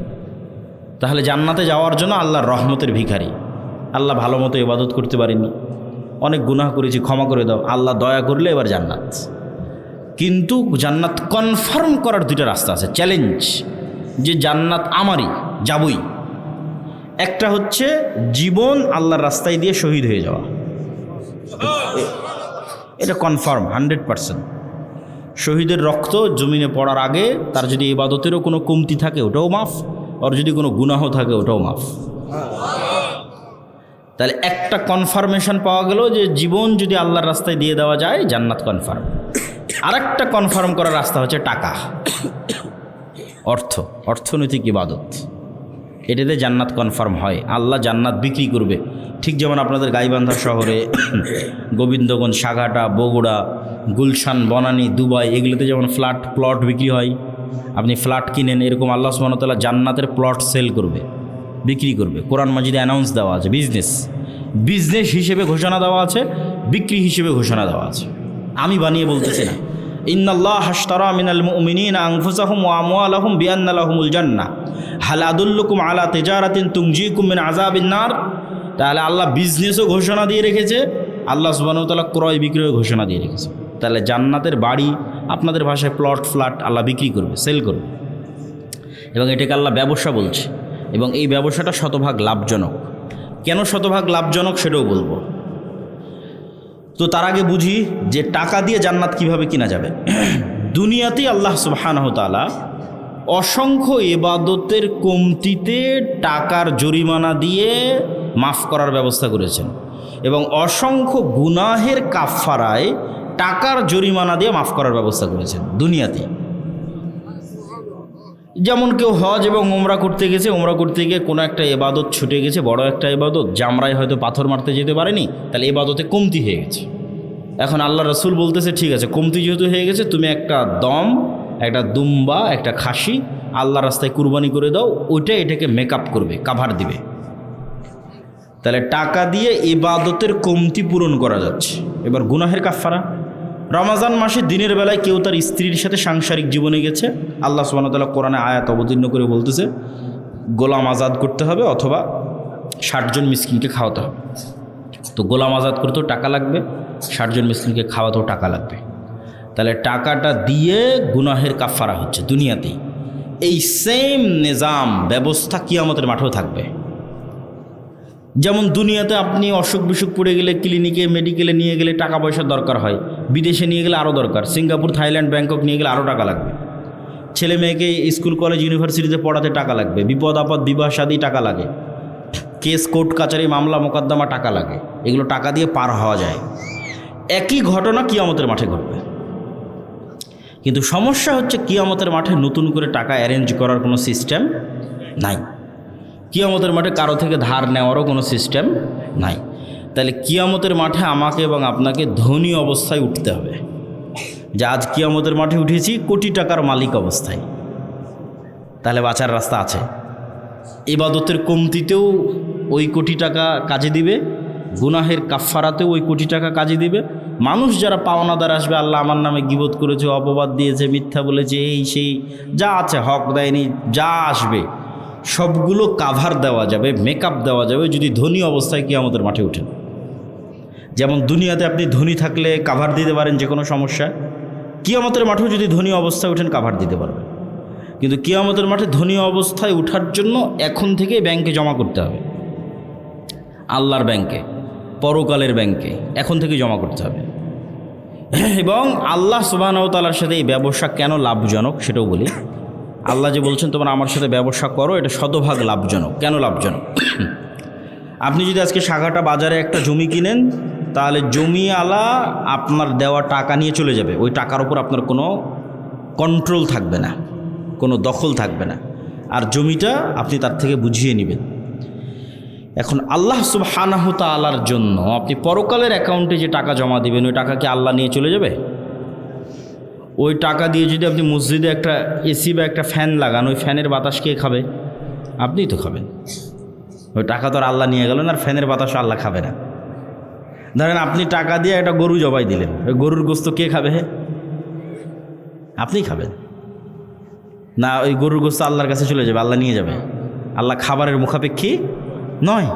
তাহলে জান্নাতে যাওয়ার জন্য আল্লাহর রহমতের ভিখারি, আল্লাহ ভালো মতো ইবাদত করতে পারিনি, অনেক গুনাহ করেছি, ক্ষমা করে দাও, আল্লাহ দয়া করলে এবার জান্নাত। কিন্তু জান্নাত কনফার্ম করার দুইটা রাস্তা আছে, চ্যালেঞ্জ, যে জান্নাত আমারই, যাবই। একটা হচ্ছে জীবন আল্লাহর রাস্তায় দিয়ে শহীদ হয়ে যাওয়া, এটা কনফার্ম 100%। শহীদের রক্ত জমিনে পড়ার আগে তার যদি ইবাদতেরও কোনো কমতি থাকে ওটাও মাফ, আর যদি কোনো গুনাহ থাকে ওটাও মাফ। তাহলে একটা কনফার্মেশন পাওয়া গেল যে জীবন যদি আল্লাহর রাস্তায় দিয়ে দেওয়া যায় জান্নাত কনফার্ম। আরেকটা কনফার্ম করার রাস্তা হচ্ছে টাকা, অর্থনৈতিক ইবাদত, এটাতে জান্নাত কনফার্ম হয়। আল্লাহ জান্নাত বিক্রি করবে। ঠিক যেমন আপনাদের গাইবান্ধা শহরে, গোবিন্দগঞ্জ, সাঘাটা, বগুড়া, গুলশান, বনানী, দুবাই, এগুলোতে যেমন প্লট বিক্রি হয়, আপনি ফ্ল্যাট কিনেন, এরকম আল্লাহ সুবহানাহু ওয়া তাআলা জান্নাতের প্লট সেল করবে, বিক্রি করবে। কোরআন মাজিদে অ্যানাউন্স দেওয়া আছে, বিজনেস হিসেবে ঘোষণা দেওয়া আছে, বিক্রি হিসেবে ঘোষণা দেওয়া আছে। আমি বানিয়ে বলতেছি না। ইন্নাল্লাহ আশতারা মিনাল মুমিনিনা আনফুসাহুম ওয়া আমওয়ালাহুম বিআন্না লাহুমুল জান্নাহ হাল আদুল্লুকুম আলা তিজারাতিন তুনজিকুম মিন আযাবিন নার। তাহলে আল্লাহ বিজনেসও ঘোষণা দিয়ে রেখেছে, আল্লাহ সুবহানাহু ওয়া তাআলা ক্রয় বিক্রয় ঘোষণা দিয়ে রেখেছে। তাহলে জান্নাতের বাড়ি, আপনাদের ভাষায় প্লট, ফ্ল্যাট আল্লাহ বিক্রি করবে, সেল করবে, এবং এটাকে আল্লাহ ব্যবসা বলছে। এবং এই ব্যবসাটা শতভাগ লাভজনক। কেন শতভাগ লাভজনক সেটাও বলবো। তো তার আগে বুঝি যে টাকা দিয়ে জান্নাত কিভাবে কিনা যাবে। দুনিয়াতেই আল্লাহ সুবহানাহু ওয়া তাআলা অসংখ্য ইবাদতের কমতিতে টাকার জরিমানা দিয়ে মাফ করার ব্যবস্থা করেছেন, এবং অসংখ্য গুনাহের কাফফারায় টাকার জরিমানা দিয়ে মাফ করার ব্যবস্থা করেছেন দুনিয়াতে। যেমন কেউ হজ এবং ওমরা করতে গেছে, ওমরা করতে গিয়ে কোনো একটা ইবাদত ছুটে গেছে, বড় একটা ইবাদত, জামরায় হয়তো পাথর মারতে যেতে পারেনি, তাহলে ইবাদতে কমতি হয়ে গেছে। এখন আল্লাহ রাসূল বলতেছে, ঠিক আছে, কমতি যেহেতু হয়ে গেছে, তুমি একটা দম, একটা দুম্বা, একটা খাসি আল্লাহর রাস্তায় কুরবানি করে দাও, ওইটা এটাকে মেকআপ করবে, কাভার দিবে। তাহলে টাকা দিয়ে ইবাদতের কমতি পূরণ করা যাচ্ছে। এবার গুনাহের কাফফারা, রমজান মাসে দিনের বেলায় কেউ তার স্ত্রীর সাথে সাংসারিক জীবনে গেছে, আল্লাহ সুবহানাহু ওয়া তাআলা কোরআনে আয়াত অবতীর্ণ করে বলতেছে গোলাম আজাদ করতে হবে অথবা 60 জন মিসকিনকে খাওয়াতে হবে। তো গোলাম আজাদ করতেও টাকা লাগবে, 60 জন মিসকিনকে খাওয়াতেও টাকা লাগবে। তাহলে টাকাটা দিয়ে গুনাহের কাফফারা হচ্ছে দুনিয়াতেই। এই সেম নিজাম ব্যবস্থা কিয়ামতের মাঠেও থাকবে। যেমন দুনিয়াতে আপনি অসুখ বিসুখ পড়ে গেলে ক্লিনিকে, মেডিকেলে নিয়ে গেলে টাকা পয়সার দরকার হয়, বিদেশে নিয়ে গেলে আরও দরকার, সিঙ্গাপুর, থাইল্যান্ড, ব্যাংকক নিয়ে গেলে আরও টাকা লাগবে। ছেলে মেয়েকে স্কুল, কলেজ, ইউনিভার্সিটিতে পড়াতে টাকা লাগবে, বিপদ আপদ, বিবাহ শাদী টাকা লাগে, কেস, কোর্ট কাচারি, মামলা মোকদ্দমা টাকা লাগে, এগুলো টাকা দিয়ে পার হওয়া যায়। একই ঘটনা কিয়ামতের মাঠে ঘটবে। কিন্তু সমস্যা হচ্ছে কিয়ামতের মাঠে নতুন করে টাকা অ্যারেঞ্জ করার কোনো সিস্টেম নাই। কিয়ামতের মাঠে কারো থেকে ধার নেওয়ারও কোনো সিস্টেম নাই। তাহলে কিয়ামতের মাঠে আমাকে এবং আপনাকে ধনী অবস্থায় উঠতে হবে, যে আজ কিয়ামতের মাঠে উঠেছি কোটি টাকার মালিক অবস্থায়। তাহলে বাঁচার রাস্তা আছে। ইবাদতের কমতিতেও ওই কোটি টাকা কাজে দিবে, গুনাহের কাফফারাতেও ওই কোটি টাকা কাজে দিবে। মানুষ যারা পাওনাদার আসবে, আল্লাহ আমার নামে গীবত করেছে, অপবাদ দিয়েছে, মিথ্যা বলেছে, এই সেই যা আছে, হক দেয়নি, যা আসবে সবগুলো কাভার দেওয়া যাবে, মেকআপ দেওয়া যাবে যদি ধনী অবস্থায় কিয়ামতের মাঠে উঠেন। যেমন দুনিয়াতে আপনি ধনী থাকলে কাভার দিতে পারেন যে কোনো সমস্যা, কিয়ামতের মাঠেও যদি ধনী অবস্থায় উঠেন কাভার দিতে পারবেন। কিন্তু কিয়ামতের মাঠে ধনী অবস্থায় ওঠার জন্য এখন থেকে ব্যাংকে জমা করতে হবে, আল্লাহর ব্যাংকে, পরকালের ব্যাংকে এখন থেকে জমা করতে হবে। এবং আল্লাহ সুবহানাহু ওয়া তাআলার সাথে এই ব্যবসা কেন লাভজনক সেটাও বলি। আল্লাহ যে বলছেন তোমরা আমার সাথে ব্যবসা করো, এটা শতভাগ লাভজনক। কেন লাভজনক? আপনি যদি আজকে সাঘাটা বাজারে একটা জমি কিনেন, তাহলে জমিওয়ালা আপনার দেওয়া টাকা নিয়ে চলে যাবে, ওই টাকার উপর আপনার কোনো কন্ট্রোল থাকবে না, কোনো দখল থাকবে না, আর জমিটা আপনি তার থেকে বুঝিয়ে নেবেন। এখন আল্লাহ সুবহানাহু তাআলার জন্য আপনি পরকালের অ্যাকাউন্টে যে টাকা জমা দেবেন, ওই টাকা কি আল্লাহ নিয়ে চলে যাবে? ওই টাকা দিয়ে যদি আপনি মসজিদে একটা এসি বা একটা ফ্যান লাগান, ওই ফ্যানের বাতাস কে খাবে? আপনিই তো খাবেন। ওই টাকা তো আর আল্লাহ নিয়ে গেলেন, আর ফ্যানের বাতাস আল্লাহ খাবে না। ধরেন আপনি টাকা দিয়ে একটা গরু জবাই দিলেন, ওই গরুর গোস্ত কে খাবে? আপনিই খাবেন না? ওই গরুর গোস্ত আল্লাহর কাছে চলে যাবে, আল্লাহ নিয়ে যাবে? আল্লাহ খাবারের মুখাপেক্ষী নয়।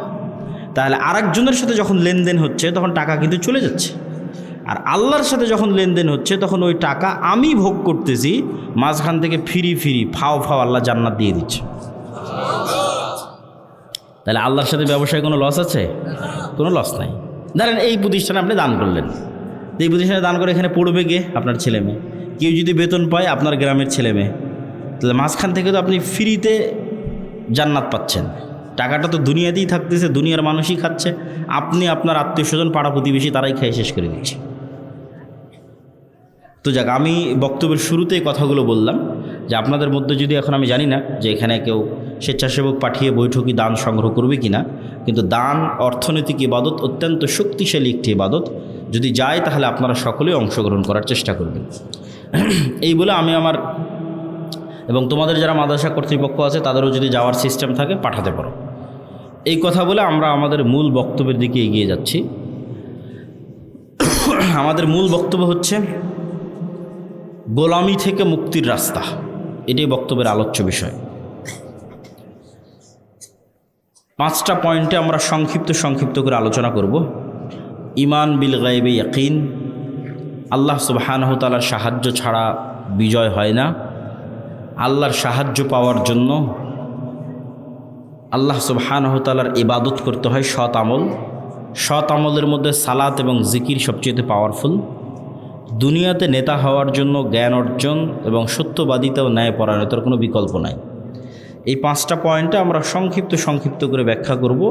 তাহলে আরেকজনের সাথে যখন লেনদেন হচ্ছে তখন টাকা কিন্তু চলে যাচ্ছে, আর আল্লাহর সাথে যখন লেনদেন হচ্ছে তখন ওই টাকা আমি ভোগ করতেছি, মাঝখান থেকে ফিরি ফাও আল্লাহ জান্নাত দিয়ে দিচ্ছে। তাহলে আল্লাহর সাথে ব্যবসায় কোনো লস আছে? কোনো লস নাই। ধরেন এই প্রতিষ্ঠানে আপনি দান করলেন, এই প্রতিষ্ঠানে দান করে এখানে পড়বে গে আপনার ছেলে মেয়ে, কেউ যদি বেতন পায় আপনার গ্রামের ছেলে মেয়ে, তাহলে মাঝখান থেকে তো আপনি ফ্রিতে জান্নাত পাচ্ছেন। টাকাটা তো দুনিয়াতেই থাকতেছে, দুনিয়ার মানুষই খাচ্ছে, আপনি আপনার আত্মীয় স্বজন পাড়া প্রতিবেশী তারাই খেয়ে শেষ করে দিচ্ছে। তো যাক, আমি বক্তব্যের শুরুতেই কথাগুলো বললাম যে আপনাদের মধ্যে যদি, এখন আমি জানি না যে এখানে কেউ স্বেচ্ছাসেবক পাঠিয়ে বৈঠকি দান সংগ্রহ করবে কি না, কিন্তু দান অর্থনৈতিক ইবাদত, অত্যন্ত শক্তিশালী একটি ইবাদত। যদি যায় তাহলে আপনারা সকলেই অংশগ্রহণ করার চেষ্টা করবেন। এই বলে আমি আমার এবং তোমাদের যারা মাদ্রাসা কর্তৃপক্ষ আছে তাদেরও যদি যাওয়ার সিস্টেম থাকে পাঠাতে পারো। এই কথা বলে আমরা আমাদের মূল বক্তব্যের দিকে এগিয়ে যাচ্ছি। আমাদের মূল বক্তব্য হচ্ছে গোলামি থেকে মুক্তির রাস্তা, এটাই বক্তব্যের আলোচ্য বিষয়। 5টা পয়েন্টে আমরা সংক্ষিপ্ত করে আলোচনা করব। ঈমান বিল গায়বে ইয়াকিন, আল্লাহ সুবহানাহু ওয়া তাআলার সাহায্য ছাড়া বিজয় হয় না। আল্লাহর সাহায্য পাওয়ার জন্য আল্লাহ সুবহানাহু ওয়া তাআলার ইবাদত করতে হয়, সৎ আমলের মধ্যে সালাত এবং জিকির সবচেয়ে পাওয়ারফুল। দুনিয়াতে নেতা হওয়ার জন্য জ্ঞান অর্জন এবং সত্যবাদিতা ও ন্যায়পরায়ণতার কোনো বিকল্প নাই। এই 5টা পয়েন্টে আমরা সংক্ষিপ্ত করে ব্যাখ্যা করব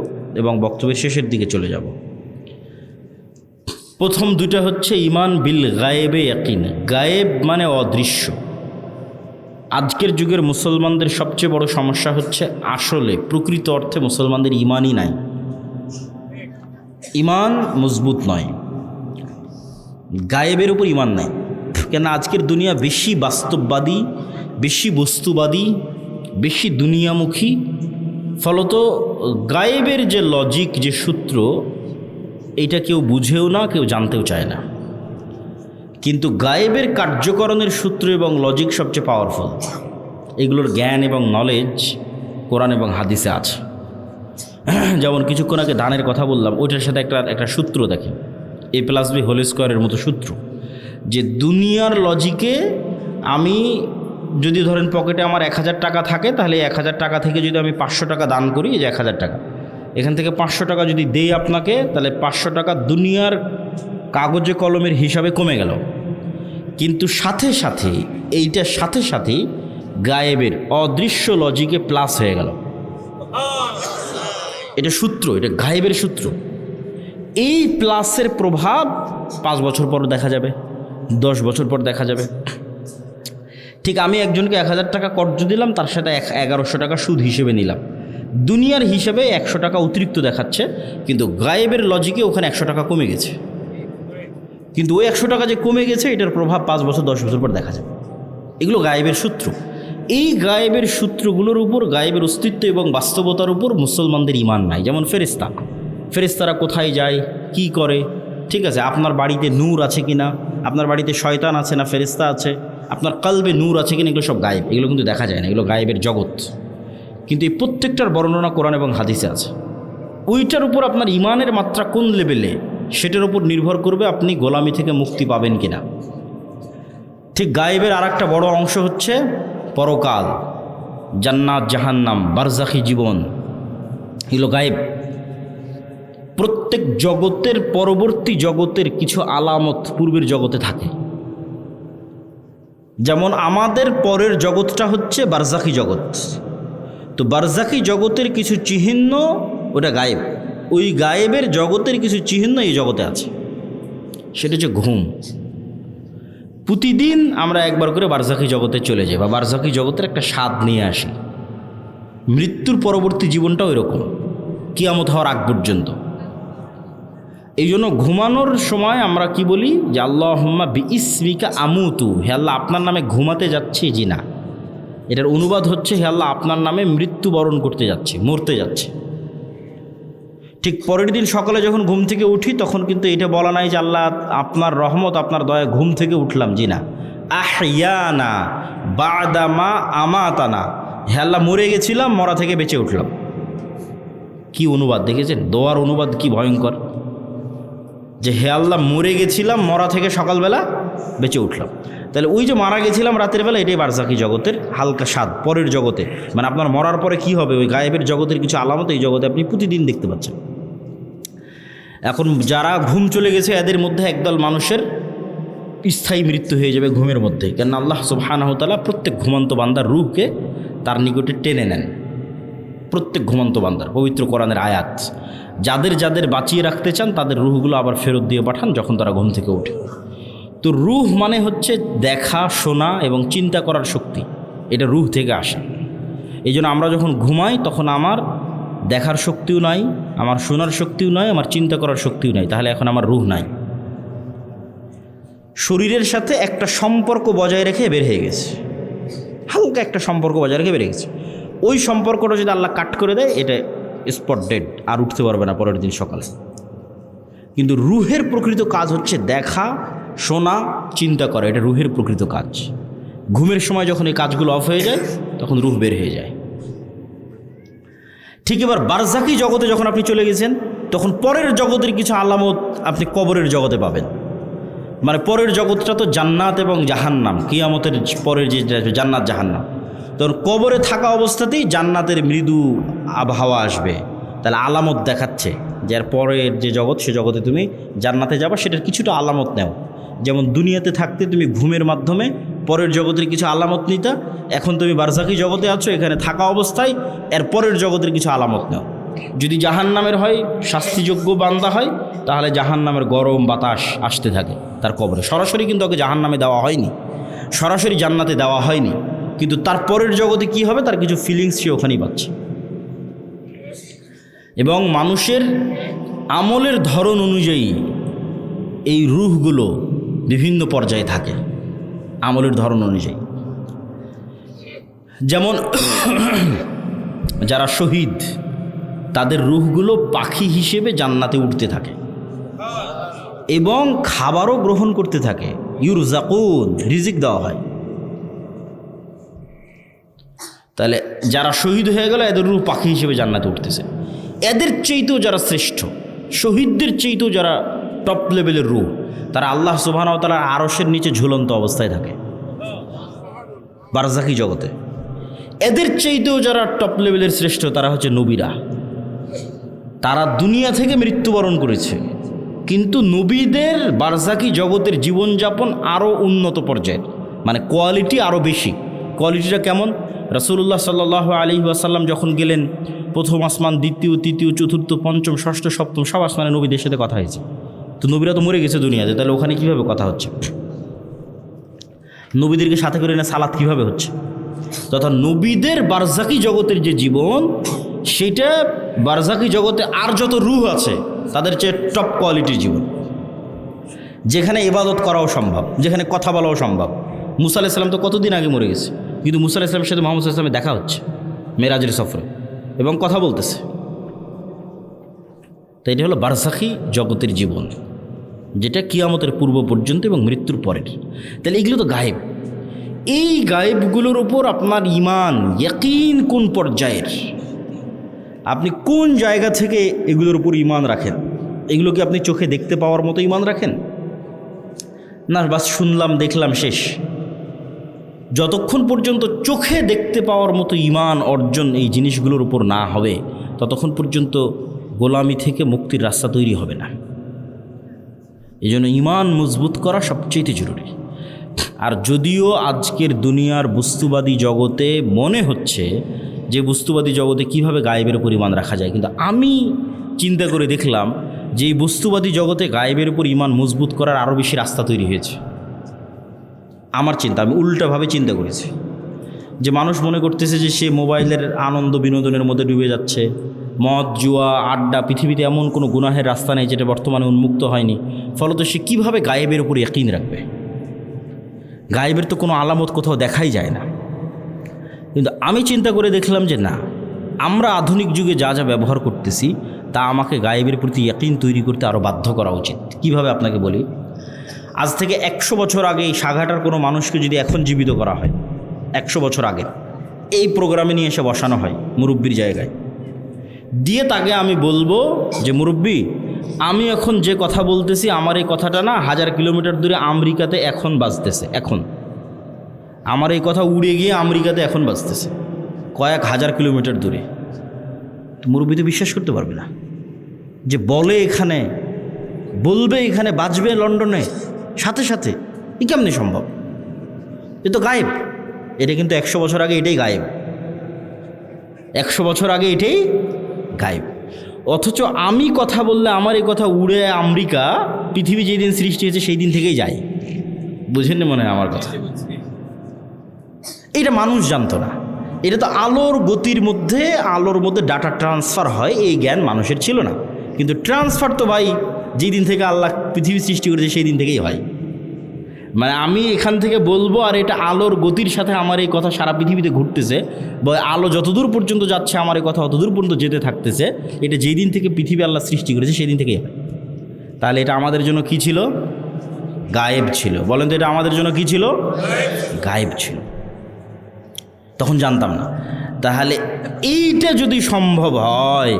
এবং বক্তব্যের শেষের দিকে চলে যাব। প্রথম দুইটা হচ্ছে ঈমান বিল গায়েবে ইয়াকিন। গায়েব মানে অদৃশ্য। আজকের যুগের মুসলমানদের সবচেয়ে বড় সমস্যা হচ্ছে আসলে প্রকৃত অর্থে মুসলমানদের ঈমানই নাই, ঈমান মজবুত নয়, গায়েবের উপর ঈমান নাই। কেন আজকের দুনিয়া বেশি বাস্তববাদী, বেশি বস্তুবাদী, বেশি দুনিয়ামুখী, ফলত গায়েবের যে লজিক, যে সূত্র, এইটা কেউ বুঝেও না, কেউ জানতেও চায় না। কিন্তু গায়েবের কার্যকরণের সূত্র এবং লজিক সবচেয়ে পাওয়ারফুল। এগুলোর জ্ঞান এবং নলেজ কোরআন এবং হাদিসে আছে। যেমন কিছুক্ষণ আগে দানের কথা বললাম, ওইটার সাথে একটা সূত্র দেখেন, a+b² মতো সূত্র, যে দুনিয়ার লজিকে আমি যদি ধরেন পকেটে আমার 1000 টাকা থাকে, তাহলে 1000 টাকা থেকে যদি আমি 500 টাকা দান করি, এই যে 1000 টাকা, এখান থেকে 500 টাকা যদি দেই আপনাকে, তাহলে 500 টাকা দুনিয়ার কাগজে কলমের হিসাবে কমে গেল। কিন্তু সাথে সাথে গায়েবের অদৃশ্য লজিকে প্লাস হয়ে গেল। এটা সূত্র, এটা গায়েবের সূত্র। এই প্লাসের প্রভাব 5 বছর পর দেখা যাবে, 10 বছর পর দেখা যাবে। ঠিক আমি একজনকে 1000 টাকা কর্জ দিলাম, তার সাথে 1100 টাকা সুদ হিসেবে নিলাম। দুনিয়ার হিসাবে 100 টাকা অতিরিক্ত দেখাচ্ছে, কিন্তু গায়েবের লজিকে ওখানে 100 টাকা কমে গেছে। কিন্তু ওই 100 টাকা যে কমে গেছে, এটার প্রভাব 5 বছর 10 বছর পর দেখা যাবে। এগুলো গায়েবের সূত্র। এই গায়েবের সূত্রগুলোর উপর, গায়েবের অস্তিত্ব এবং বাস্তবতার উপর মুসলমানদের ঈমান নাই। যেমন ফেরেশতারা কোথায় যায়, কি করে, ঠিক আছে, আপনার বাড়িতে নূর আছে কিনা, আপনার বাড়িতে শয়তান আছে না ফেরেশতা আছে, আপনার কলবে নূর আছে কিনা, এগুলো সব গায়েব, এগুলো কিন্তু দেখা যায় না, এগুলো গায়েবের জগৎ। কিন্তু এই প্রত্যেকটার বর্ণনা কোরআন এবং হাদিসে আছে। ওইটার উপর আপনার ঈমানের মাত্রা কোন লেভেলে, সেটার উপর নির্ভর করবে আপনি গোলামি থেকে মুক্তি পাবেন কিনা। ঠিক গায়েবের আরেকটা বড় অংশ হচ্ছে পরকাল, জান্নাত জাহান্নাম, বারজাখি জীবন, এগুলো গায়েব। প্রত্যেক জগতের পরবর্তী জগতের কিছু আলামত পূর্বের জগতে থাকে। যেমন আমাদের পরের জগৎটা হচ্ছে বারজাখি জগৎ। তো বারজাখি জগতের কিছু চিহ্ন ওটা গায়েব। ওই গায়েবের জগতের কিছু চিহ্ন এই জগতে আছে, সেটা হচ্ছে ঘুম। প্রতিদিন আমরা একবার করে বারজাখি জগতে চলে যাই বা বারজাখি জগতের একটা স্বাদ নিয়ে আসি। মৃত্যুর পরবর্তী জীবনটাও এরকম, কিয়ামত হওয়ার আগ পর্যন্ত। এই জন্য ঘুমানোর সময় আমরা কি বলি, যে আল্লাহুম্মা বিইসমিকা আমুতু, হে আল্লাহ আপনার নামে ঘুমাতে যাচ্ছি। জি না, এটার অনুবাদ হচ্ছে হে আল্লাহ আপনার নামে মৃত্যুবরণ করতে যাচ্ছি, মরতে যাচ্ছি। ঠিক পরের দিন সকালে যখন ঘুম থেকে উঠি, তখন কিন্তু এটা বলা নাই যে আল্লাহ আপনার রহমত, আপনার দয়া, ঘুম থেকে উঠলাম। জি না, আহইয়ানা বাদা মা আমাতানা, হে আল্লাহ মরে গেছিলাম, মরা থেকে বেঁচে উঠলাম। কি অনুবাদ দেখেছেন? দোয়ার অনুবাদ কি ভয়ঙ্কর, যে হে আল্লাহ মরে গেছিলাম, মরা থেকে সকালবেলা বেঁচে উঠলাম। তাহলে ওই যে মারা গেছিলাম রাতের বেলা, এটাই বারজাখি জগতের হালকা স্বাদ, পরের জগতে। মানে আপনার মরার পরে কি হবে, ওই গায়েবের জগতের কিছু আলামত এই জগতে আপনি প্রতিদিন দেখতে পাচ্ছেন। এখন যারা ঘুম চলে গেছে, এদের মধ্যে একদল মানুষের স্থায়ী মৃত্যু হয়ে যাবে ঘুমের মধ্যে। কেন আল্লাহ সুবহানাহু ওয়া তাআলা প্রত্যেক ঘুমন্ত বান্দার রূহকে তার নিকটে টেনে নেন। প্রত্যেক ঘুমন্ত বান্দার, পবিত্র কোরআনের আয়াত। যাদের যাদের বাঁচিয়ে রাখতে চান তাদের রুহগুলো আবার ফেরত দিয়ে পাঠান যখন তারা ঘুম থেকে ওঠে। তো রুহ মানে হচ্ছে দেখা, শোনা এবং চিন্তা করার শক্তি, এটা রুহ থেকে আসে। এই জন্য আমরা যখন ঘুমাই তখন আমার দেখার শক্তিও নাই, আমার শোনার শক্তিও নাই, আমার চিন্তা করার শক্তিও নাই, তাহলে এখন আমার রুহ নাই। শরীরের সাথে একটা সম্পর্ক বজায় রেখে বের হয়ে গেছে, হালকা একটা সম্পর্ক বজায় রেখে বের গেছে। ওই সম্পর্কটা যদি আল্লাহ কাট করে দেয়, এটা স্পট ডেড, আর উঠতে পারবে না পরের দিন সকালে। কিন্তু রুহের প্রকৃত কাজ হচ্ছে দেখা, শোনা, চিন্তা করা, এটা রুহের প্রকৃত কাজ। ঘুমের সময় যখন এই কাজগুলো অফ হয়ে যায় তখন রুহ বের হয়ে যায়। ঠিক এবার বারজাকি জগতে যখন আপনি চলে গেছেন তখন পরের জগতের কিছু আলামত আপনি কবরের জগতে পাবেন। মানে পরের জগৎটা তো জান্নাত এবং জাহান্নাম, কিয়ামতের পরের যে জান্নাত জাহান্নাম, তখন কবরে থাকা অবস্থাতেই জান্নাতের মৃদু আবহাওয়া আসবে, তাহলে আলামত দেখাচ্ছে যে এর পরের যে জগৎ, সে জগতে তুমি জান্নাতে যাবা, সেটার কিছুটা আলামত নেও। যেমন দুনিয়াতে থাকতে তুমি ঘুমের মাধ্যমে পরের জগতের কিছু আলামত নিতা, এখন তুমি বারজাকি জগতে আছো, এখানে থাকা অবস্থায় এর পরের জগতের কিছু আলামত নাও। যদি জাহান্নামের হয়, শাস্তিযোগ্য বান্দা হয়, তাহলে জাহান্নামের গরম বাতাস আসতে থাকে তার কবরে। সরাসরি কিন্তু ওকে জাহান্নামে দেওয়া হয়নি, সরাসরি জান্নাতে দেওয়া হয়নি, কিন্তু তার পরের জগতে কি হবে তার কিছু ফিলিংস সে ওখানেই পাচ্ছে। এবং মানুষের আমলের ধরন অনুযায়ী এই রূহগুলো বিভিন্ন পর্যায়ে থাকে, আমলের ধরন অনুযায়ী। যেমন যারা শহীদ, তাদের রূহগুলো পাখি হিসেবে জান্নাতে উঠতে থাকে এবং খাবারও গ্রহণ করতে থাকে। ইউরজাকুন, রিজিক দেওয়া হয়। তাহলে যারা শহীদ হয়ে গেল এদের রূহ পাখি হিসেবে জান্নাতে উঠতেছে। এদের চেয়েতেও যারা শ্রেষ্ঠ, শহীদদের চেয়েতেও যারা টপ লেভেলের রূহ, তারা আল্লাহ সুবহানাহু ওয়া তাআলার আরশের নিচে ঝুলন্ত অবস্থায় থাকে বারজাকি জগতে। এদের চাইতেও যারা টপ লেভেলের শ্রেষ্ঠ, তারা হচ্ছে নবীরা। তারা দুনিয়া থেকে মৃত্যুবরণ করেছে, কিন্তু নবীদের বারজাকি জগতের জীবনযাপন আরও উন্নত পর্যায়ের, মানে কোয়ালিটি আরও বেশি। কোয়ালিটিটা কেমন? রাসূলুল্লাহ সাল্লাল্লাহু আলাইহি ওয়াসাল্লাম যখন গেলেন প্রথম আসমান, দ্বিতীয়, তৃতীয়, চতুর্থ, পঞ্চম, ষষ্ঠ, সপ্তম সব আসমানে নবীদের সাথে কথা হয়েছে। তো নবীরা তো মরে গেছে দুনিয়াতে, তাহলে ওখানে কীভাবে কথা হচ্ছে? নবীদেরকে সাথে করে না সালাত কীভাবে হচ্ছে? তথা নবীদের বারজাকি জগতের যে জীবন, সেটা বারজাকি জগতে আর যত রূহ আছে তাদের চেয়ে টপ কোয়ালিটির জীবন, যেখানে ইবাদত করাও সম্ভব, যেখানে কথা বলাও সম্ভব। মুসা আলাইহিস সালাম তো কতদিন আগে মরে গেছে, কিন্তু মুসা আলাইহিস সালামের সাথে মুহাম্মদ সাল্লাল্লাহু আলাইহি ওয়াসাল্লামের দেখা হচ্ছে মেরাজের সফরে এবং কথা বলতেছে। তাই এটা হলো বারজাকি জগতের জীবন, যেটা কিয়ামতের পূর্ব পর্যন্ত এবং মৃত্যুর পরের। তাহলে এগুলো তো গায়েব। এই গায়েবগুলোর উপর আপনার ঈমান, ইয়াকিন কোন পর্যায়ের, আপনি কোন জায়গা থেকে এগুলোর উপর ঈমান রাখেন? এগুলো কি আপনি চোখে দেখতে পাওয়ার মতো ঈমান রাখেন, না বাস শুনলাম দেখলাম শেষ? যতক্ষণ পর্যন্ত চোখে দেখতে পাওয়ার মতো ঈমান অর্জন এই জিনিসগুলোর উপর না হবে, ততক্ষণ পর্যন্ত গোলামি থেকে মুক্তির রাস্তা তৈরি হবে না। এই জন্য ঈমান মজবুত করা সবচেয়ে জরুরি। আর যদিও আজকের দুনিয়ার বস্তুবাদী জগতে মনে হচ্ছে যে বস্তুবাদী জগতে কিভাবে গায়েবের উপর ঈমান রাখা যায়, কিন্তু আমি চিন্তা করে দেখলাম যে এই বস্তুবাদী জগতে গায়েবের উপর ঈমান মজবুত করার আরও বেশি রাস্তা তৈরি হয়েছে। আমার চিন্তা, আমি উল্টাভাবে চিন্তা করেছি যে মানুষ মনে করতেছে যে সে মোবাইলের আনন্দ বিনোদনের মধ্যে ডুবে যাচ্ছে, মদ, জুয়া, আড্ডা, পৃথিবীতে এমন কোনো গুনাহের রাস্তা নেই যেটা বর্তমানে উন্মুক্ত হয়নি। ফলত সে কীভাবে গায়েবের উপর ইয়াকিন রাখবে? গায়েবের তো কোনো আলামত কোথাও দেখাই যায় না। কিন্তু আমি চিন্তা করে দেখলাম যে না, আমরা আধুনিক যুগে যা যা ব্যবহার করতেছি তা আমাকে গায়েবের প্রতি ইয়াকিন তৈরি করতে আরও বাধ্য করা উচিত। কিভাবে আপনাকে বলি, আজ থেকে 100 বছর আগে এই সাঘাটার কোনো মানুষকে যদি এখন জীবিত করা হয়, 100 বছর আগে এই প্রোগ্রামে নিয়ে এসে বসানো হয় মুরব্বির জায়গায় দিয়ে, তাকে আমি বলবো যে মুরব্বি, আমি এখন যে কথা বলতেছি আমার এই কথাটা না 1000 কিলোমিটার দূরে আমেরিকাতে এখন বাজতেছে, এখন আমার এই কথা উড়ে গিয়ে আমেরিকাতে এখন বাজতেছে, কয়েক হাজার কিলোমিটার দূরে। মুরব্বি তো বিশ্বাস করতে পারবে না যে বলে এখানে বলবে, এখানে বাজবে লন্ডনে সাথে সাথে, এ কেমনি সম্ভব? এ তো গায়েব। এটা কিন্তু 100 বছর আগে এটাই গায়েব। 100 বছর আগে এটাই গায়েব। অথচ আমি কথা বললে আমার এই কথা উড়ে আমেরিকা, পৃথিবী যেই দিন সৃষ্টি হয়েছে সেই দিন থেকেই যায়। বুঝেন না মনে হয় আমার কথা? এটা মানুষ জানতো না। এটা তো আলোর গতির মধ্যে, আলোর মধ্যে ডাটা ট্রান্সফার হয়, এই জ্ঞান মানুষের ছিল না। কিন্তু ট্রান্সফার তো ভাই যেই দিন থেকে আল্লাহ পৃথিবী সৃষ্টি করেছে সেই দিন থেকেই হয়। মানে আমি এখান থেকে বলবো আর এটা আলোর গতির সাথে আমার এই কথা সারা পৃথিবীতে ঘুরতেছে, বা আলো যতদূর পর্যন্ত যাচ্ছে আমার এই কথা অতদূর পর্যন্ত যেতে থাকতেছে। এটা যেই দিন থেকে পৃথিবী আল্লাহ সৃষ্টি করেছে সেই দিন থেকেই হয়। তাহলে এটা আমাদের জন্য কি ছিল? গায়েব ছিল। বলেন তো এটা আমাদের জন্য কি ছিল? গায়েব ছিল, তখন জানতাম না। তাহলে এইটা যদি সম্ভব হয়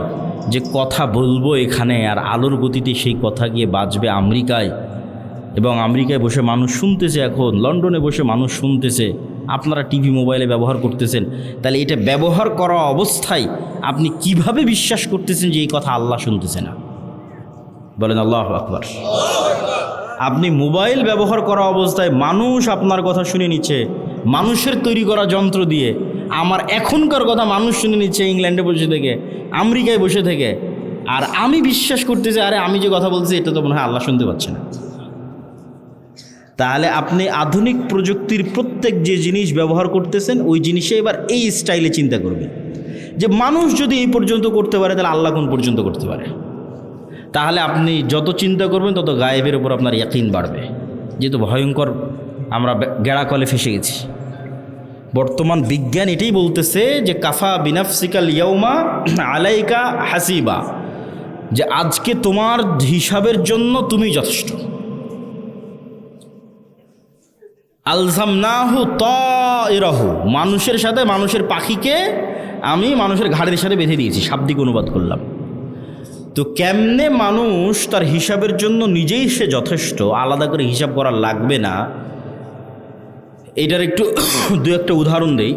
যে কথা বলবো এখানে আর আলোর গতিতে সেই কথা গিয়ে বাজবে আমেরিকায়, এবং আমেরিকায় বসে মানুষ শুনতেছে, এখন লন্ডনে বসে মানুষ শুনতেছে, আপনারা টিভি মোবাইলে ব্যবহার করতেছেন, তাহলে এটা ব্যবহার করা অবস্থায় আপনি কিভাবে বিশ্বাস করতেছেন যে এই কথা আল্লাহ শুনতেছে না? বলেন আল্লাহু আকবার। আপনি মোবাইল ব্যবহার করা অবস্থায় মানুষ আপনার কথা শুনে নিচ্ছে, মানুষের তৈরি করা যন্ত্র দিয়ে। আমার এখনকার কথা মানুষ শুনে নিচ্ছে ইংল্যান্ডে বসে থেকে, আমেরিকায় বসে থেকে, আর আমি বিশ্বাস করতেছি আরে আমি যে কথা বলছি এটা তো মনে হয় আল্লাহ শুনতে পাচ্ছে না। তাহলে আপনি আধুনিক প্রযুক্তির প্রত্যেক যে জিনিস ব্যবহার করতেছেন ওই জিনিসে এবার এই স্টাইলে চিন্তা করবে যে মানুষ যদি এই পর্যন্ত করতে পারে তাহলে আল্লাহ কোন পর্যন্ত করতে পারে। তাহলে আপনি যত চিন্তা করবেন তত গায়েবের উপর আপনার ইয়াকিন বাড়বে। যেহেতু ভয়ঙ্কর আমরা গেড়াকলে ফেসে গেছি। বর্তমান বিজ্ঞান এটাই বলতেছে যে কাফা বিনাফসিকাল ইয়াউমা আলাইকা হাসিবা, যে আজকে তোমার হিসাবের জন্য তুমি যথেষ্ট। আলজামনাহু তাইরাহু, মানুষের সাথে মানুষের পাখিকে আমি মানুষের ঘাড়ের সাথে বেঁধে দিয়েছি, শাব্দিক অনুবাদ করলাম। তো কেমনে মানুষ তার হিসাবের জন্য নিজেই সে যথেষ্ট, আলাদা করে হিসাব করা লাগবে না, এটার একটু দু একটা উদাহরণ দেই।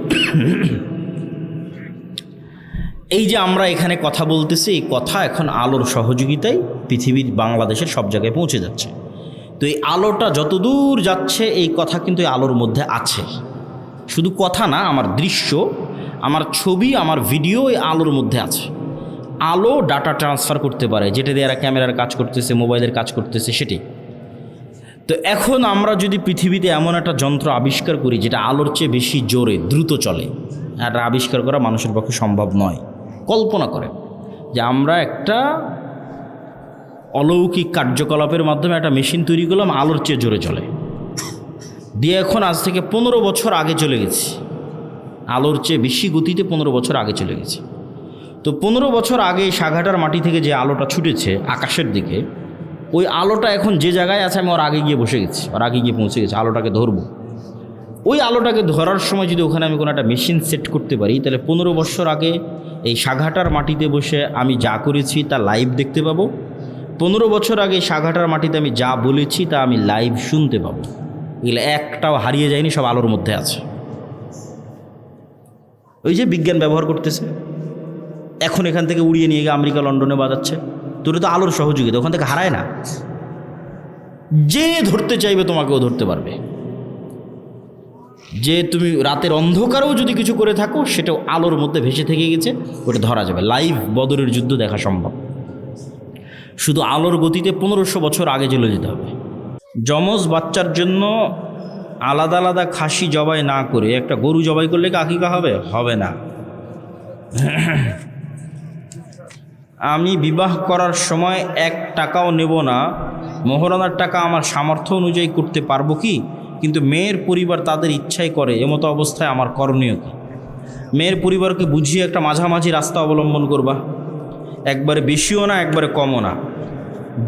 এই যে আমরা এখানে কথা বলতেছি, এই কথা এখন আলোর সহযোগিতায় পৃথিবীর বাংলাদেশের সব জায়গায় পৌঁছে যাচ্ছে। তো এই আলোটা যতদূর যাচ্ছে এই কথা কিন্তু এই আলোর মধ্যে আছে। শুধু কথা না, আমার দৃশ্য, আমার ছবি, আমার ভিডিও এই আলোর মধ্যে আছে। আলো ডাটা ট্রান্সফার করতে পারে, যেটা দিয়ে এরা ক্যামেরার কাজ করতেছে, মোবাইলের কাজ করতেছে, সেটাই। তো এখন আমরা যদি পৃথিবীতে এমন একটা যন্ত্র আবিষ্কার করি যেটা আলোর চেয়ে বেশি জোরে দ্রুত চলে, এটা আবিষ্কার করা মানুষের পক্ষে সম্ভব নয়। কল্পনা করে যে আমরা একটা অলৌকিক কার্যকলাপের মাধ্যমে একটা মেশিন তৈরি করলাম আলোর চেয়ে জোরে চলে, দিয়ে এখন আজ থেকে 15 বছর আগে চলে গেছি, আলোর চেয়ে বেশি গতিতে 15 বছর আগে চলে গেছি। তো 15 বছর আগে সাঘাটার মাটি থেকে যে আলোটা ছুটেছে আকাশের দিকে, ওই আলোটা এখন যে জায়গায় আছে আমি ওর আগে গিয়ে বসে গেছি, ওর আগে গিয়ে পৌঁছে গেছি, আলোটাকে ধরবো। ওই আলোটাকে ধরার সময় যদি ওখানে আমি কোনো একটা মেশিন সেট করতে পারি, তাহলে 15 বছর আগে এই সাঘাটার মাটিতে বসে আমি যা করেছি তা লাইভ দেখতে পাবো। 15 বছর আগে সাঘাটার মাটিতে আমি যা বলেছি তা আমি লাইভ শুনতে পাবো। এগুলো একটাও হারিয়ে যায়নি, সব আলোর মধ্যে আছে। ওই যে বিজ্ঞান ব্যবহার করতেছে, এখন এখান থেকে উড়িয়ে নিয়ে গিয়ে আমেরিকা লন্ডনে বাজাচ্ছে, তোরা তো আলোর সহযোগিতা, ওখান থেকে হারায় না। যে ধরতে চাইবে তোমাকেও ধরতে পারবে। যে তুমি রাতের অন্ধকারেও যদি কিছু করে থাকো সেটাও আলোর মধ্যে ভেসে থেকে গেছে, ওটা ধরা যাবে। লাইভ বদরের যুদ্ধ দেখা সম্ভব। শুধু আলোর গতিতে 1500 বছর আগে চলে যেতে হবে। যমজ বাচ্চার জন্য আলাদা আলাদা খাসি জবাই না করে একটা গরু জবাই করলে কি আকিকা হবে? হবে না। আমি বিবাহ করার সময় 1 টাকাও নেব না, মোহরানার টাকা আমার সামর্থ্য অনুযায়ী করতে পারবো কি? কিন্তু মেয়ের পরিবার তাদের ইচ্ছাই করে, এমতো অবস্থায় আমার করণীয় কি? মেয়ের পরিবারকে বুঝিয়ে একটা মাঝামাঝি রাস্তা অবলম্বন করবা, একবারে বেশিও না একবারে কমও না।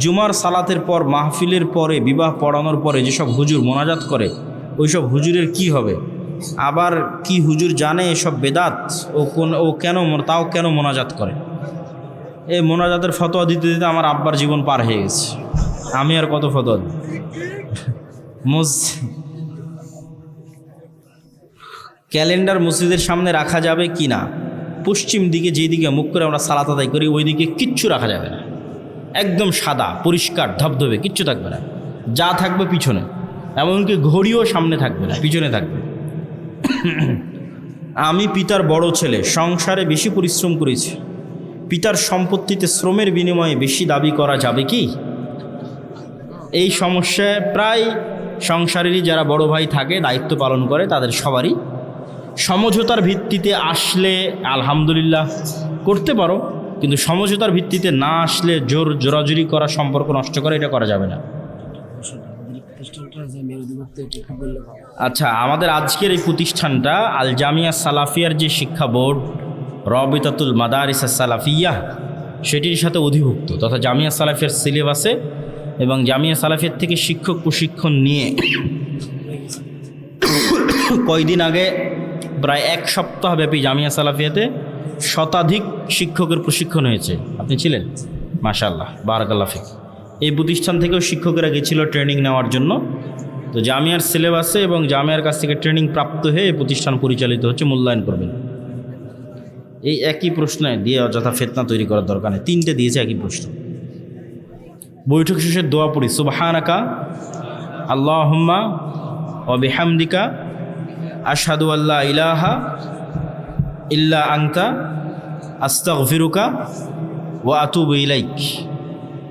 জুমার সালাতের পর মাহফিলের পরে বিবাহ পড়ানোর পরে যেসব হুজুর মোনাজাত করে ওইসব হুজুরের কি হবে? আবার কি হুজুর জানে এসব বেদাত? তাও কেন মোনাজাত করে? এই মোনাজাতের ফতোয়া দিতে দিতে আমার আব্বার জীবন পার হয়ে গেছে, আমি আর কত ফতোয়া দিই? ক্যালেন্ডার মসজিদের সামনে রাখা যাবে কি না? পশ্চিম দিকে যেদিকে মুখ করে আমরা সালাত আদায় করি ওই দিকে কিচ্ছু রাখা যাবে না, একদম সাদা পরিষ্কার ধবধবে, কিচ্ছু থাকবে না, যা থাকবে পিছনে। এমনকি ঘড়িও সামনে থাকবে না, পিছনে থাকবে। আমি পিতার বড় ছেলে, সংসারে বেশি পরিশ্রম করেছি, পিতার সম্পত্তিতে শ্রমের বিনিময়ে বেশি দাবি করা যাবে কি? এই সমস্যায় প্রায় সংসারেরই যারা বড় ভাই থাকে, দায়িত্ব পালন করে, তাদের সবারই। সমঝোতার ভিত্তিতে আসলে আলহামদুলিল্লাহ করতে পারো, কিন্তু সমঝোতার ভিত্তিতে না আসলে জোরাজুরি করা, সম্পর্ক নষ্ট করা, এটা করা যাবে না। আচ্ছা, আমাদের আজকের এই প্রতিষ্ঠানটা আল জামিয়া সালাফিয়ার যে শিক্ষা বোর্ড, রবিতাতুল মাদারিস সালাফিয়া, সেটির সাথে অধিভুক্ত, তথা জামিয়া সালাফিয়ার সিলেবাসে এবং জামিয়া সালাফিয়ার থেকে শিক্ষক প্রশিক্ষণ নিয়ে কয়দিন আগে প্রায় 1 সপ্তাহব্যাপী জামিয়া সালাফিয়াতে শতাধিক শিক্ষকের প্রশিক্ষণ হয়েছে। আপনি ছিলেন? মাশাআল্লাহ, বারাকাল্লাহ ফিক। এই প্রতিষ্ঠান থেকেও শিক্ষকেরা গেছিল ট্রেনিং নেওয়ার জন্য। তো জামিয়ার সিলেবাসে এবং জামিয়ার কাছ থেকে ট্রেনিং প্রাপ্ত হয়ে এই প্রতিষ্ঠান পরিচালিত হচ্ছে। মূল্যায়ন করবেন। এই একই প্রশ্নে দিয়ে অযথা ফিতনা তৈরি করার দরকার নেই। 3টে দিয়েছে একই প্রশ্ন। বৈঠক শেষে দোয়া পড়ি, সুবহানাকা আল্লাহুম্মা ওয়া বিহামদিকা আশহাদু আল্লা ইলাহা ইল্লা আনতা আস্তাগফিরুকা ওয়া আতুবু ইলাইক।